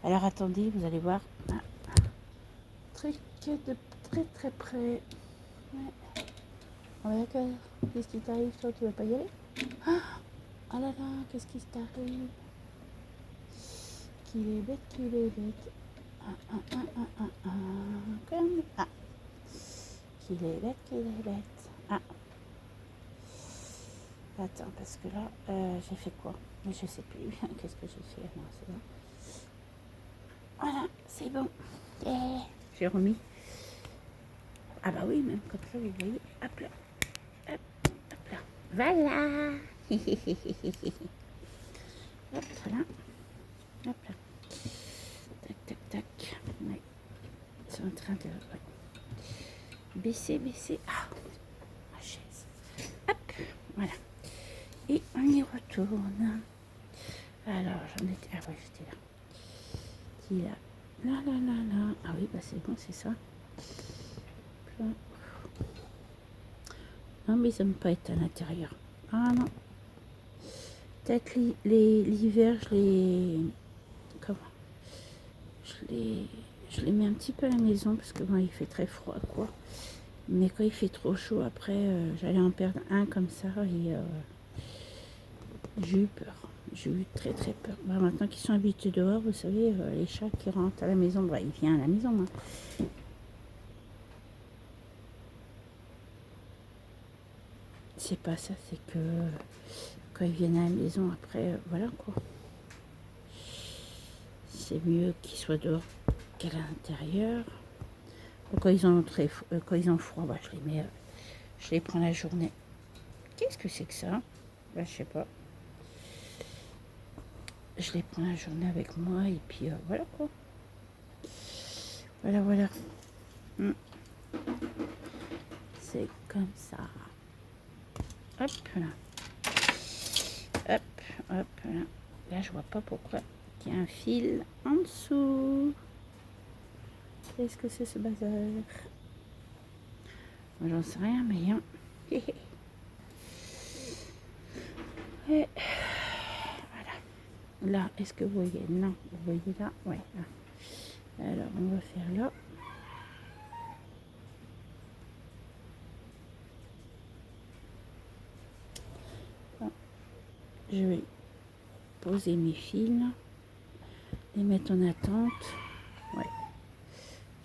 Alors attendez, vous allez voir. Truc de très très près. Ouais. Regarde, qu'est-ce qui t'arrive, toi? Tu vas pas y aller? Ah là là, qu'est-ce qui t'arrive? Qu'il est bête, qu'il est bête. Comme... Ah. Qu'il est bête, qu'il est bête. Ah. Attends, parce que là, j'ai fait quoi? Mais je sais plus. Qu'est-ce que j'ai fait? Non, c'est bon. Voilà, c'est bon. Yeah. J'ai remis. Ah bah oui, même comme ça, vous voyez. Hop là. Hop, hop là. Voilà. Hop là. Hop là. Tac, tac, tac. Ouais. Ils sont en train de... Ouais. Baisser, baisser. Ah, ma chaise. Hop, voilà. Et on y retourne. Alors, j'en étais... Ah ouais, j'étais là. Qui là? Là, là, là, là. Ah oui, bah c'est bon, c'est ça. Là. Non, mais ils n'aiment pas être à l'intérieur. Ah non. Peut-être l'hiver, je les... Comment? Je les mets un petit peu à la maison parce que bon, il fait très froid, quoi. Mais quand il fait trop chaud, après, j'allais en perdre un comme ça et j'ai eu peur. J'ai eu très très peur. Bah, maintenant qu'ils sont habitués dehors, vous savez, les chats qui rentrent à la maison, bah, ils viennent à la maison. Hein. C'est pas ça, c'est que quand ils viennent à la maison, après, voilà quoi. C'est mieux qu'ils soient dehors qu'à l'intérieur. Quand ils ont froid, bah, je les prends la journée. Qu'est-ce que c'est que ça? Bah, je sais pas. Je les prends la journée avec moi et puis voilà quoi. Voilà, voilà. C'est comme ça. Hop là. Hop, hop là. Là, je vois pas pourquoi il y a un fil en dessous. Qu'est-ce que c'est ce bazar? Moi, j'en sais rien, mais hein. Et voilà. Là, est-ce que vous voyez? Non, vous voyez là? Ouais. Là. Alors, on va faire là. Bon. Je vais poser mes fils, les mettre en attente. Ouais.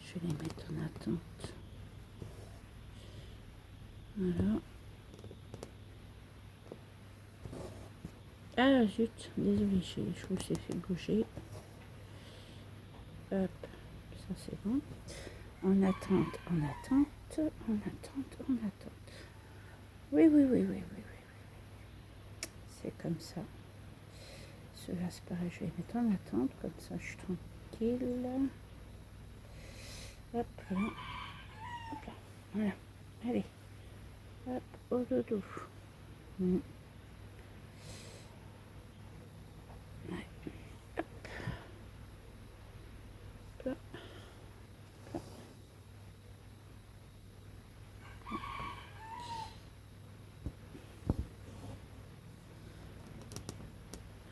Je vais les mettre en attente. Voilà. Ah zut, désolé, je vous ai fait bouger. Hop, ça c'est bon. En attente, en attente, en attente, en attente. Oui, oui, oui, oui, oui, oui. C'est comme ça. Cela c'est pareil, je vais les mettre en attente, comme ça je suis tranquille. Hop là. Hop là. Voilà. Allez. Hop, au dodo.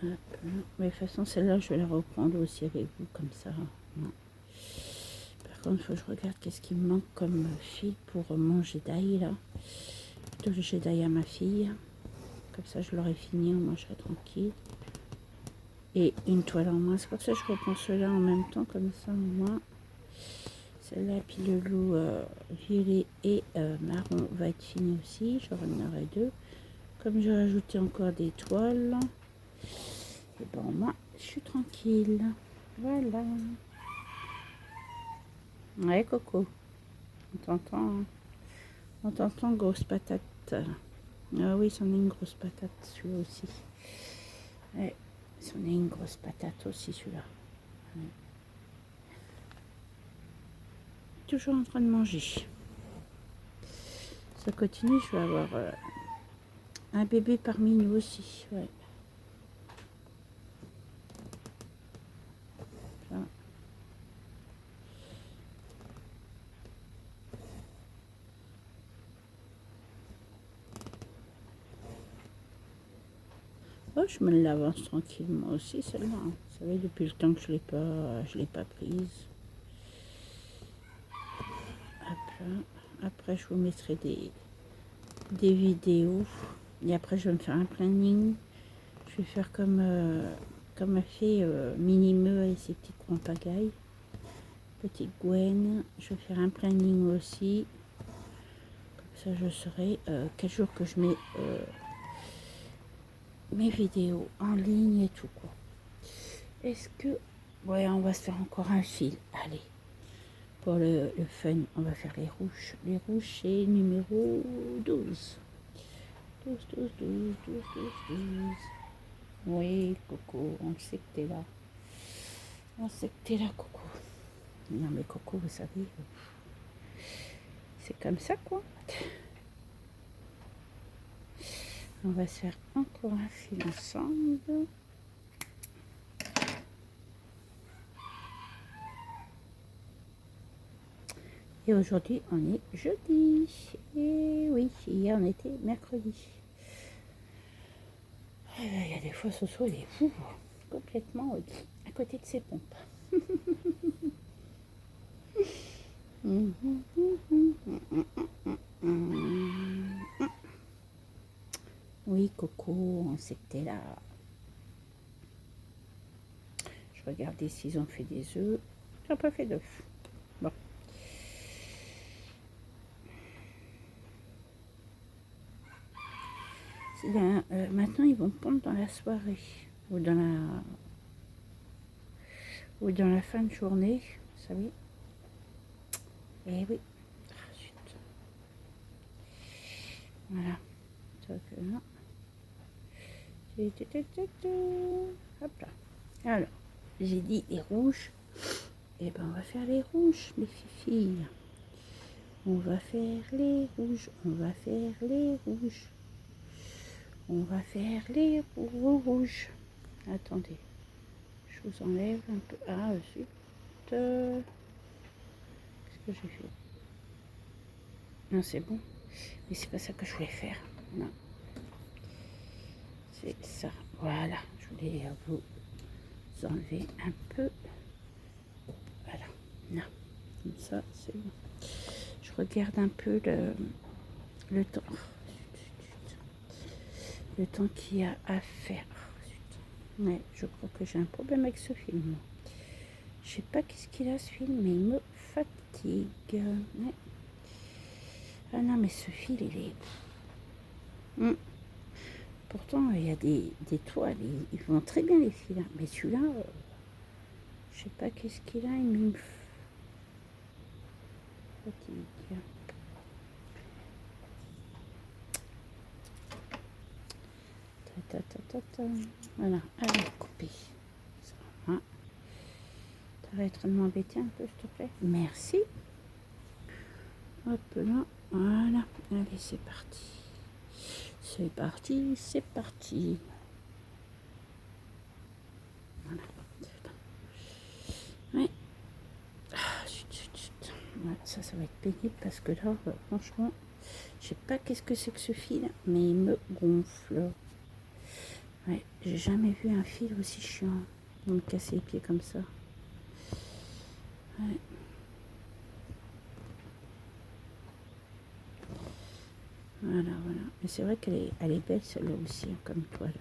Hop, mais de toute façon, celle-là, je vais la reprendre aussi avec vous, comme ça. Non. Par contre, il faut que je regarde qu'est-ce qui me manque comme fil pour mon Jedi, là. Plutôt le Jedi à ma fille. Comme ça, je l'aurai fini, au moins je serai tranquille. Et une toile en moins. C'est pour ça que je reprends ceux-là en même temps, comme ça, au moins. Celle-là, puis le loup violet et marron va être fini aussi. J'en aurai deux. Comme j'ai rajouté encore des toiles, et bon, moi, je suis tranquille. Voilà. Ouais, Coco. On t'entend, grosse patate. Ah oui, c'en est une grosse patate, celui-là aussi. Ouais, c'en est une grosse patate aussi, celui-là. Ouais. Toujours en train de manger. Ça continue, je vais avoir un bébé parmi nous aussi. Ouais. Ça. Oh, je me l'avance tranquillement aussi, celle-là. Vous savez, depuis le temps que je l'ai pas prise. Hop là. Après, je vous mettrai des vidéos. Et après, je vais me faire un planning. Je vais faire comme a fait Minimeux et ses petites pagailles. Petite Gwen. Je vais faire un planning aussi. Comme ça, je saurai quel jour que je mets mes vidéos en ligne et tout, quoi. Est-ce que... Ouais, on va se faire encore un fil. Allez. Pour le fun, on va faire les rouges. Les rouges, c'est numéro 12. 12, 12, 12, 12, 12, 12. Oui, Coco, on sait que t'es là. On sait que t'es là, Coco. Non, mais Coco, vous savez, c'est comme ça, quoi. On va se faire encore un fil ensemble. Et aujourd'hui, on est jeudi. Et oui, hier, on était mercredi. Il y a des fois, ce soir, il est fou, complètement à côté de ses pompes. Oui, Coco, on sait que t'es là. Je regardais s'ils ont fait des œufs. Ils n'ont pas fait d'œufs. Bon. Là, maintenant, ils vont pondre dans la soirée ou dans la fin de journée, vous savez. Et oui. Ah, zut. Voilà. Donc, là. Hop là. Alors, j'ai dit les rouges. Et ben, on va faire les rouges, les filles. On va faire les rouges. On va faire les rouges. On va faire les rouges. Attendez. Je vous enlève un peu. Ah, zut. Qu'est-ce que j'ai fait? Non, c'est bon. Mais c'est pas ça que je voulais faire. Non. C'est ça. Voilà. Je voulais vous enlever un peu. Voilà. Non. Comme ça, c'est bon. Je regarde un peu le temps. Le temps qu'il y a à faire. Ouais, je crois que j'ai un problème avec ce film. Je sais pas qu'est-ce qu'il a, ce film, mais il me fatigue. Ouais. Ah non, mais ce fil, il est... Pourtant, il y a des toiles, ils vont très bien les fils. Mais celui-là, je sais pas qu'est-ce qu'il a, il me fatigue. Voilà, allez, couper. Ça va. T'arrêteras de m'embêter un peu, s'il te plaît. Merci. Hop là, voilà. Allez, c'est parti. C'est parti, c'est parti. Voilà. Ouais. Ah, chut. Ouais, ça va être pénible parce que là, franchement, je sais pas qu'est-ce que c'est que ce fil, mais il me gonfle. Ouais, J'ai jamais vu un fil aussi chiant. On me casser les pieds comme ça. Ouais. Voilà, voilà. Mais c'est vrai elle est belle celle-là aussi, hein, comme toile.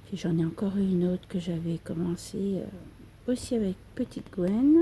Puis j'en ai encore une autre que j'avais commencé aussi avec Petite Gwen.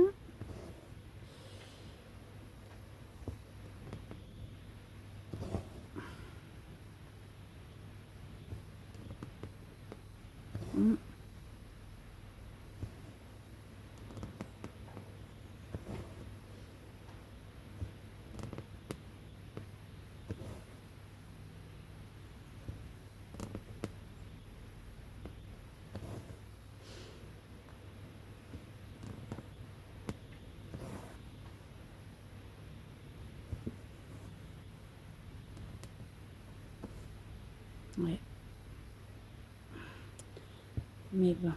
Ouais. Mais bon.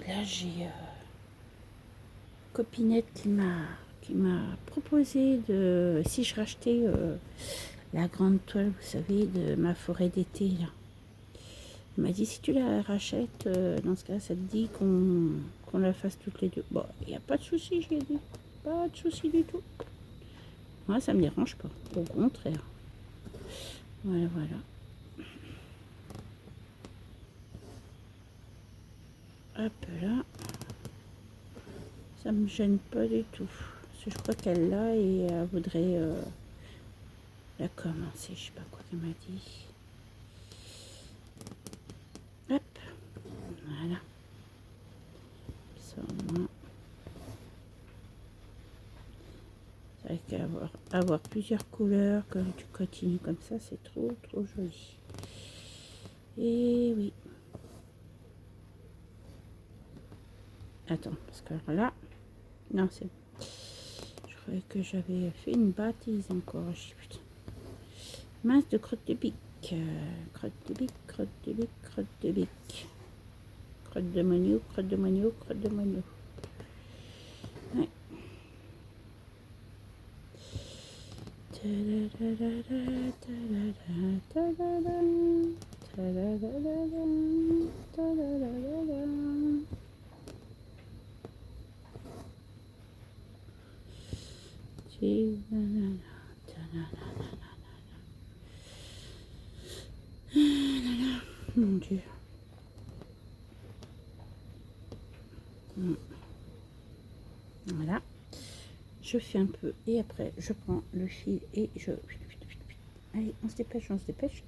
Là, j'ai copinette qui m'a proposé de si je rachetais la grande toile, vous savez, de ma forêt d'été là. Il m'a dit si tu la rachètes, dans ce cas, ça te dit qu'on la fasse toutes les deux. Bon, il n'y a pas de souci, j'ai dit. Pas de souci du tout. Moi, ça me dérange pas. Au contraire. Voilà, voilà. Hop là. Ça me gêne pas du tout. Parce que je crois qu'elle l'a et elle voudrait la commencer. Je sais pas quoi qu'elle m'a dit. Hop. Voilà. Ça au moins. C'est vrai qu'avoir plusieurs couleurs, quand tu continues comme ça, c'est trop joli. Et oui. Attends, parce que alors là, non, c'est. Je croyais que j'avais fait une bêtise encore. Putain. Mince de crotte de bique. Crotte de bique, crotte de bique, crotte de bique. Crotte de monio, crotte de monio, crotte de monio. Ouais. Mon Dieu. Voilà. Je fais un peu et après je prends le fil et je... Allez, on se dépêche, on se dépêche.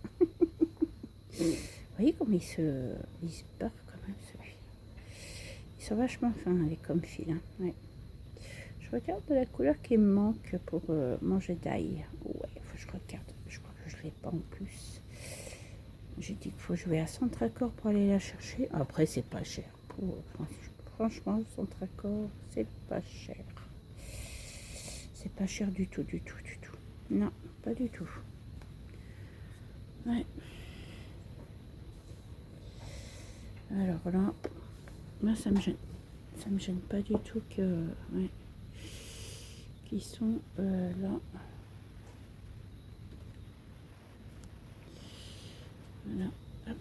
Vous voyez comme il se barre quand même ce fil. Ils sont vachement fins les comme fil. Hein. Ouais. Je regarde la couleur qui me manque pour manger d'ail. Ouais, faut que je regarde. Je crois que je ne l'ai pas en plus. J'ai dit qu'il faut jouer à Centracor pour aller la chercher. Après, c'est pas cher. Franchement, Centracor, c'est pas cher. C'est pas cher du tout, du tout, du tout. Non, pas du tout. Ouais. Alors là, moi ça me gêne. Ça me gêne pas du tout que... Ouais. Qui sont là. Voilà. Hop.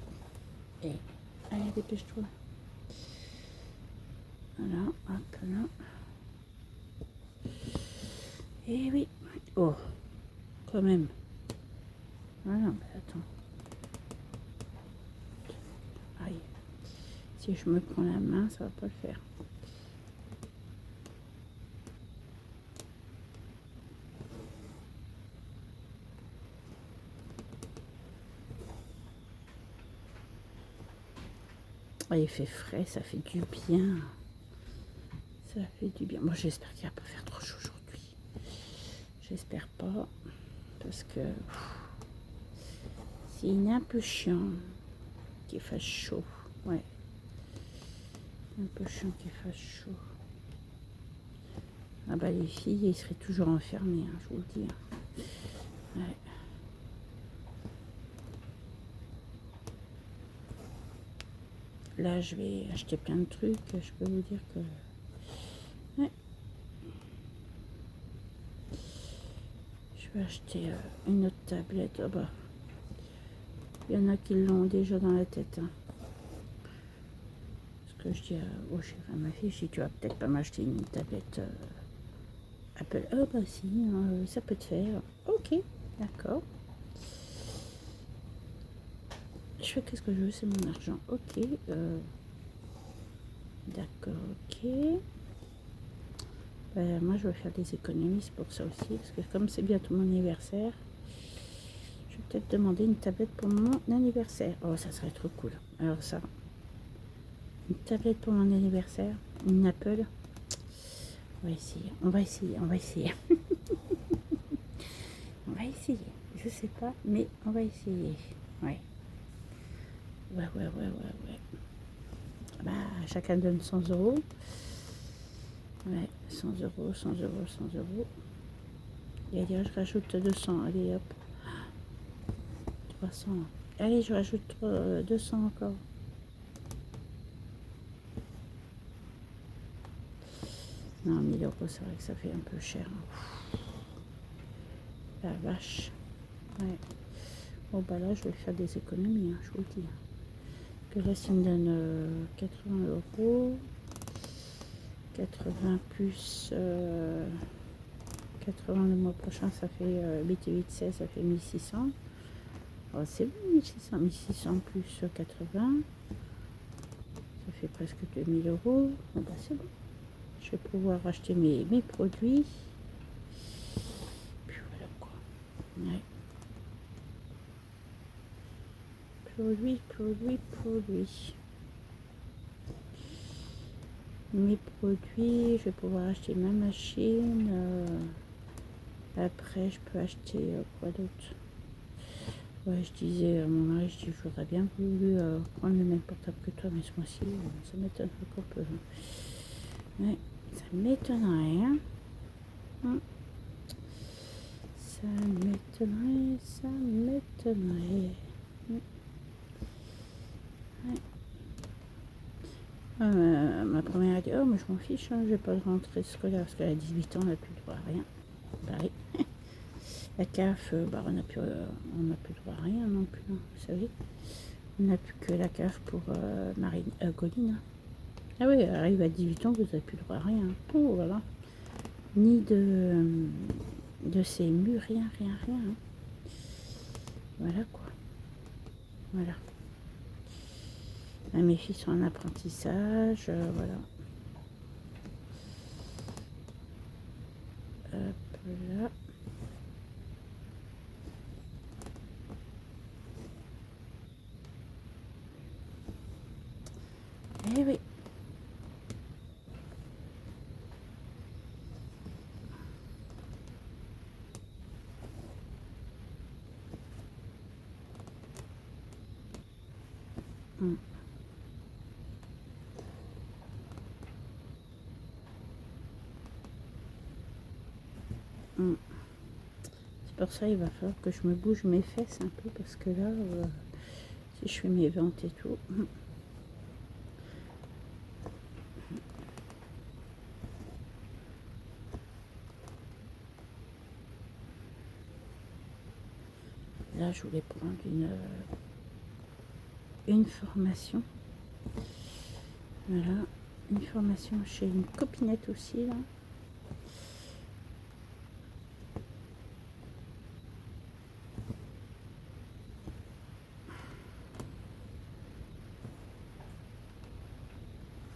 Et allez, dépêche-toi. Voilà, hop là. Et oui. Oh, quand même. Voilà, mais attends. Aïe. Si je me prends la main, ça va pas le faire. Oh, il fait frais, ça fait du bien. Ça fait du bien. Moi, j'espère qu'il va pas faire trop chaud aujourd'hui. J'espère pas. Parce que c'est un peu chiant qu'il fasse chaud. Ouais. Un peu chiant qu'il fasse chaud. Ah bah les filles, ils seraient toujours enfermées, hein, je vous le dis. Ouais. là, je vais acheter plein de trucs. Je peux vous dire que... Ouais. Je vais acheter une autre tablette. Oh bah, il y en a qui l'ont déjà dans la tête. Hein. Parce que je dis à ma fille, je dis, tu vas peut-être pas m'acheter une tablette Apple. Oh bah si, hein, ça peut te faire. Ok, d'accord. Je fais qu'est-ce que je veux, c'est mon argent. Ok, d'accord, ok. Moi, je vais faire des économies pour ça aussi, parce que comme c'est bientôt mon anniversaire, je vais peut-être demander une tablette pour mon anniversaire. Oh, ça serait trop cool. Alors ça, une tablette pour mon anniversaire, une Apple. On va essayer, on va essayer, on va essayer. On va essayer. Je sais pas, mais on va essayer. Ouais. Ouais. Bah, chacun donne 100 euros. Ouais, 100 euros, 100 euros, 100 euros. Et allez, je rajoute 200. Allez, hop. 300. Allez, je rajoute 200 encore. Non, 1000 euros, c'est vrai que ça fait un peu cher. La vache. Ouais. Bon, bah là, je vais faire des économies, hein, je vous le dis. Que là, ça me donne 80 euros. 80 plus 80 le mois prochain, ça fait 8 et 8, 16, ça fait 1600. Oh, c'est bon, 1600. 1600 plus 80. Ça fait presque 2000 euros. Oh, bah, c'est bon. Je vais pouvoir acheter mes produits. Puis voilà quoi. Ouais. Produits. Mes produits, je vais pouvoir acheter ma machine. Après, je peux acheter quoi d'autre? Ouais, je disais à mon mari, je dis, j'aurais bien voulu prendre le même portable que toi, mais ce mois-ci, ça m'étonnerait qu'on peut. Ouais, ça m'étonnerait, hein. Ça m'étonnerait. Ouais. Ma première a dit, oh, mais je m'en fiche, hein, j'ai pas de rentrée scolaire, parce qu'elle a 18 ans, elle n'a plus droit à rien. Pareil. La CAF, bah, on n'a plus droit à rien non plus, hein, vous savez. On n'a plus que la CAF pour Colline. Ah oui, elle arrive à 18 ans, vous n'avez plus droit à rien. Oh, voilà. Ni de CMU, rien. Hein. Voilà quoi. Voilà. Là, mes filles sont en apprentissage, voilà. Hop là. Eh oui. C'est pour ça il va falloir que je me bouge mes fesses un peu parce que là, si je fais mes ventes et tout. Là, je voulais prendre une formation. Voilà, une formation chez une copinette aussi là.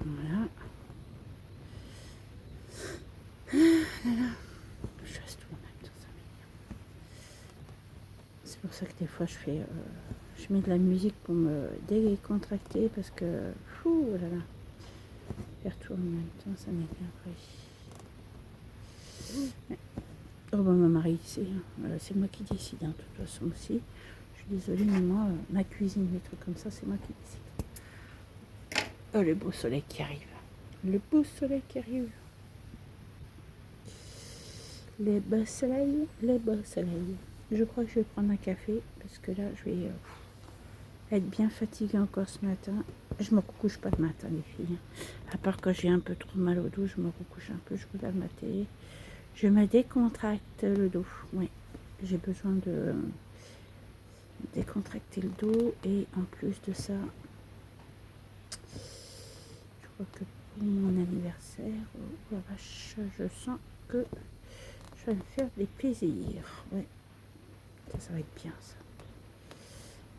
Voilà. Voilà. Je reste tout en même temps, ça m'énerve. C'est pour ça que des fois je mets de la musique pour me décontracter parce que fou là là. Faire tout en même temps, ça m'énerve. Oh bah ma mari, c'est moi qui décide, hein, de toute façon aussi. Je suis désolée, mais moi, ma cuisine, les trucs comme ça, c'est moi qui décide. Oh, le beau soleil qui arrive. Le beau soleil qui arrive. Les beaux soleils, les beaux soleils. Je crois que je vais prendre un café, parce que là, je vais être bien fatiguée encore ce matin. je me recouche pas le matin, les filles. À part quand j'ai un peu trop mal au dos, je me recouche un peu, je regarde ma télé. Je me décontracte le dos. Oui, j'ai besoin de décontracter le dos. Et en plus de ça, je crois que pour mon anniversaire, oh la vache, je sens que je vais me faire des plaisirs. Oui, ça va être bien ça.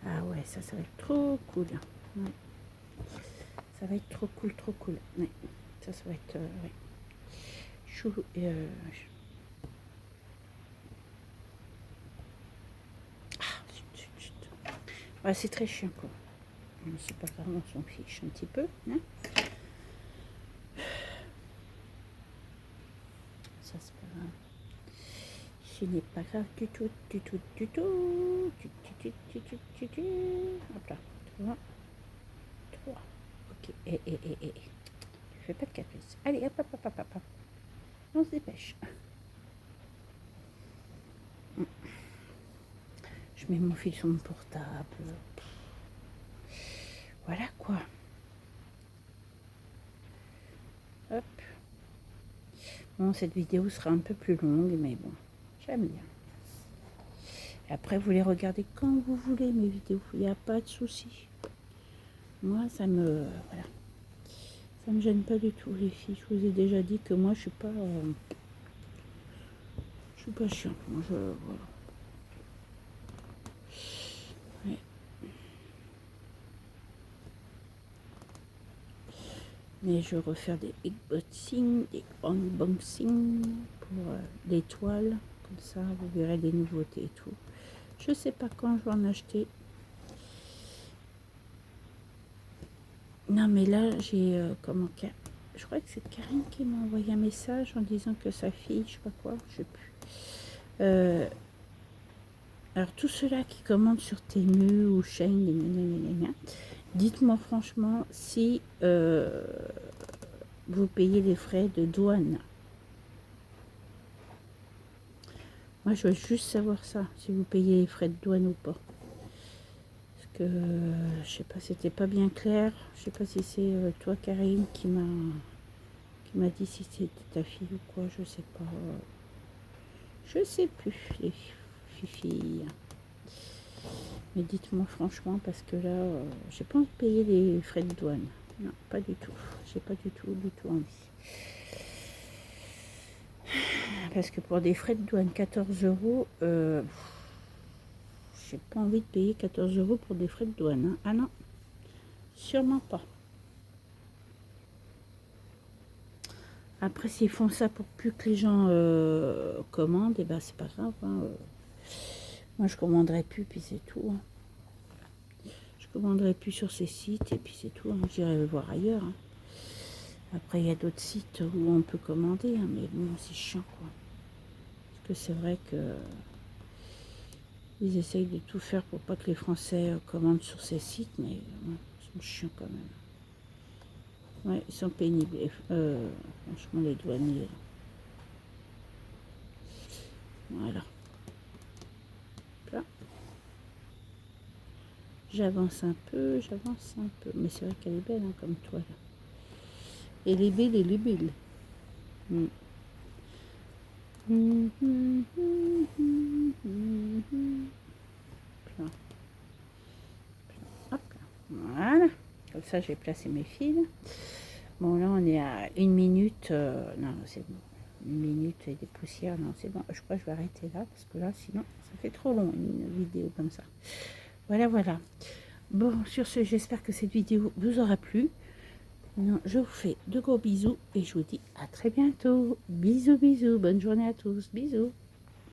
Ah ouais, ça va être trop cool. Ouais. Ça va être trop cool, trop cool. Ouais. Ça va être ouais. Chou. Ah, chut, chut. Ouais, c'est très chiant quoi. C'est pas grave, on s'en fiche un petit peu. Hein, ça c'est pas grave. Ce n'est pas grave du tout, du tout, du tout. Hop là. 3. 3. Ok. Tu fais pas de caprice. Allez, hop, hop, hop, hop, hop. On se dépêche. Je mets mon fil sur mon portable. Voilà quoi. Hop. Bon, cette vidéo sera un peu plus longue, mais bon, j'aime bien. Et après, vous les regardez quand vous voulez, mes vidéos. Il n'y a pas de souci. Moi, ça me... Voilà. Ça me gêne pas du tout, les filles. Je vous ai déjà dit que moi, je suis pas... je suis pas chiante. Moi, voilà. Ouais. Mais je vais refaire des unboxing, des unboxing pour des toiles. Comme ça, vous verrez des nouveautés et tout. Je sais pas quand je vais en acheter. Non, mais là, j'ai... comment... Je crois que c'est Karine qui m'a envoyé un message en disant que sa fille, je sais pas quoi, je sais plus. Alors, tous ceux-là qui commandent sur Temu ou Shein, dites-moi franchement si vous payez les frais de douane. Moi, je veux juste savoir ça, si vous payez les frais de douane ou pas. Parce que, je sais pas, c'était pas bien clair. Je sais pas si c'est toi, Karine, qui m'a dit si c'était ta fille ou quoi, je sais pas. Je sais plus, les filles. Mais dites-moi franchement, parce que là, j'ai pas envie de payer les frais de douane. Non, pas du tout. J'ai pas du tout envie. Parce que pour des frais de douane, 14 euros, j'ai pas envie de payer 14 euros pour des frais de douane. Hein. Ah non, sûrement pas. Après, s'ils font ça pour plus que les gens commandent, et ben c'est pas grave. Hein. Moi, je commanderai plus, puis c'est tout. Hein. Je commanderai plus sur ces sites, et puis c'est tout. Hein. J'irai voir ailleurs. Hein. Après, il y a d'autres sites où on peut commander, hein, mais bon, c'est chiant, quoi. Parce que c'est vrai que ils essayent de tout faire pour pas que les Français commandent sur ces sites, mais ils sont chiants quand même. Ouais, ils sont pénibles. Franchement, les douaniers. Voilà. Là. J'avance un peu. Mais c'est vrai qu'elle est belle, hein, comme toile. Elle est belle, elle est belle. Hop là. Voilà. Comme ça, j'ai placé mes fils. Bon, là, on est à 1 minute. Non, c'est bon. 1 minute et des poussières. Non, c'est bon. Je crois que je vais arrêter là. Parce que là, sinon, ça fait trop long, une vidéo comme ça. Voilà, voilà. Bon, sur ce, j'espère que cette vidéo vous aura plu. Non, je vous fais de gros bisous. Et je vous dis à très bientôt. Bisous, bisous. Bonne journée à tous. Bisous.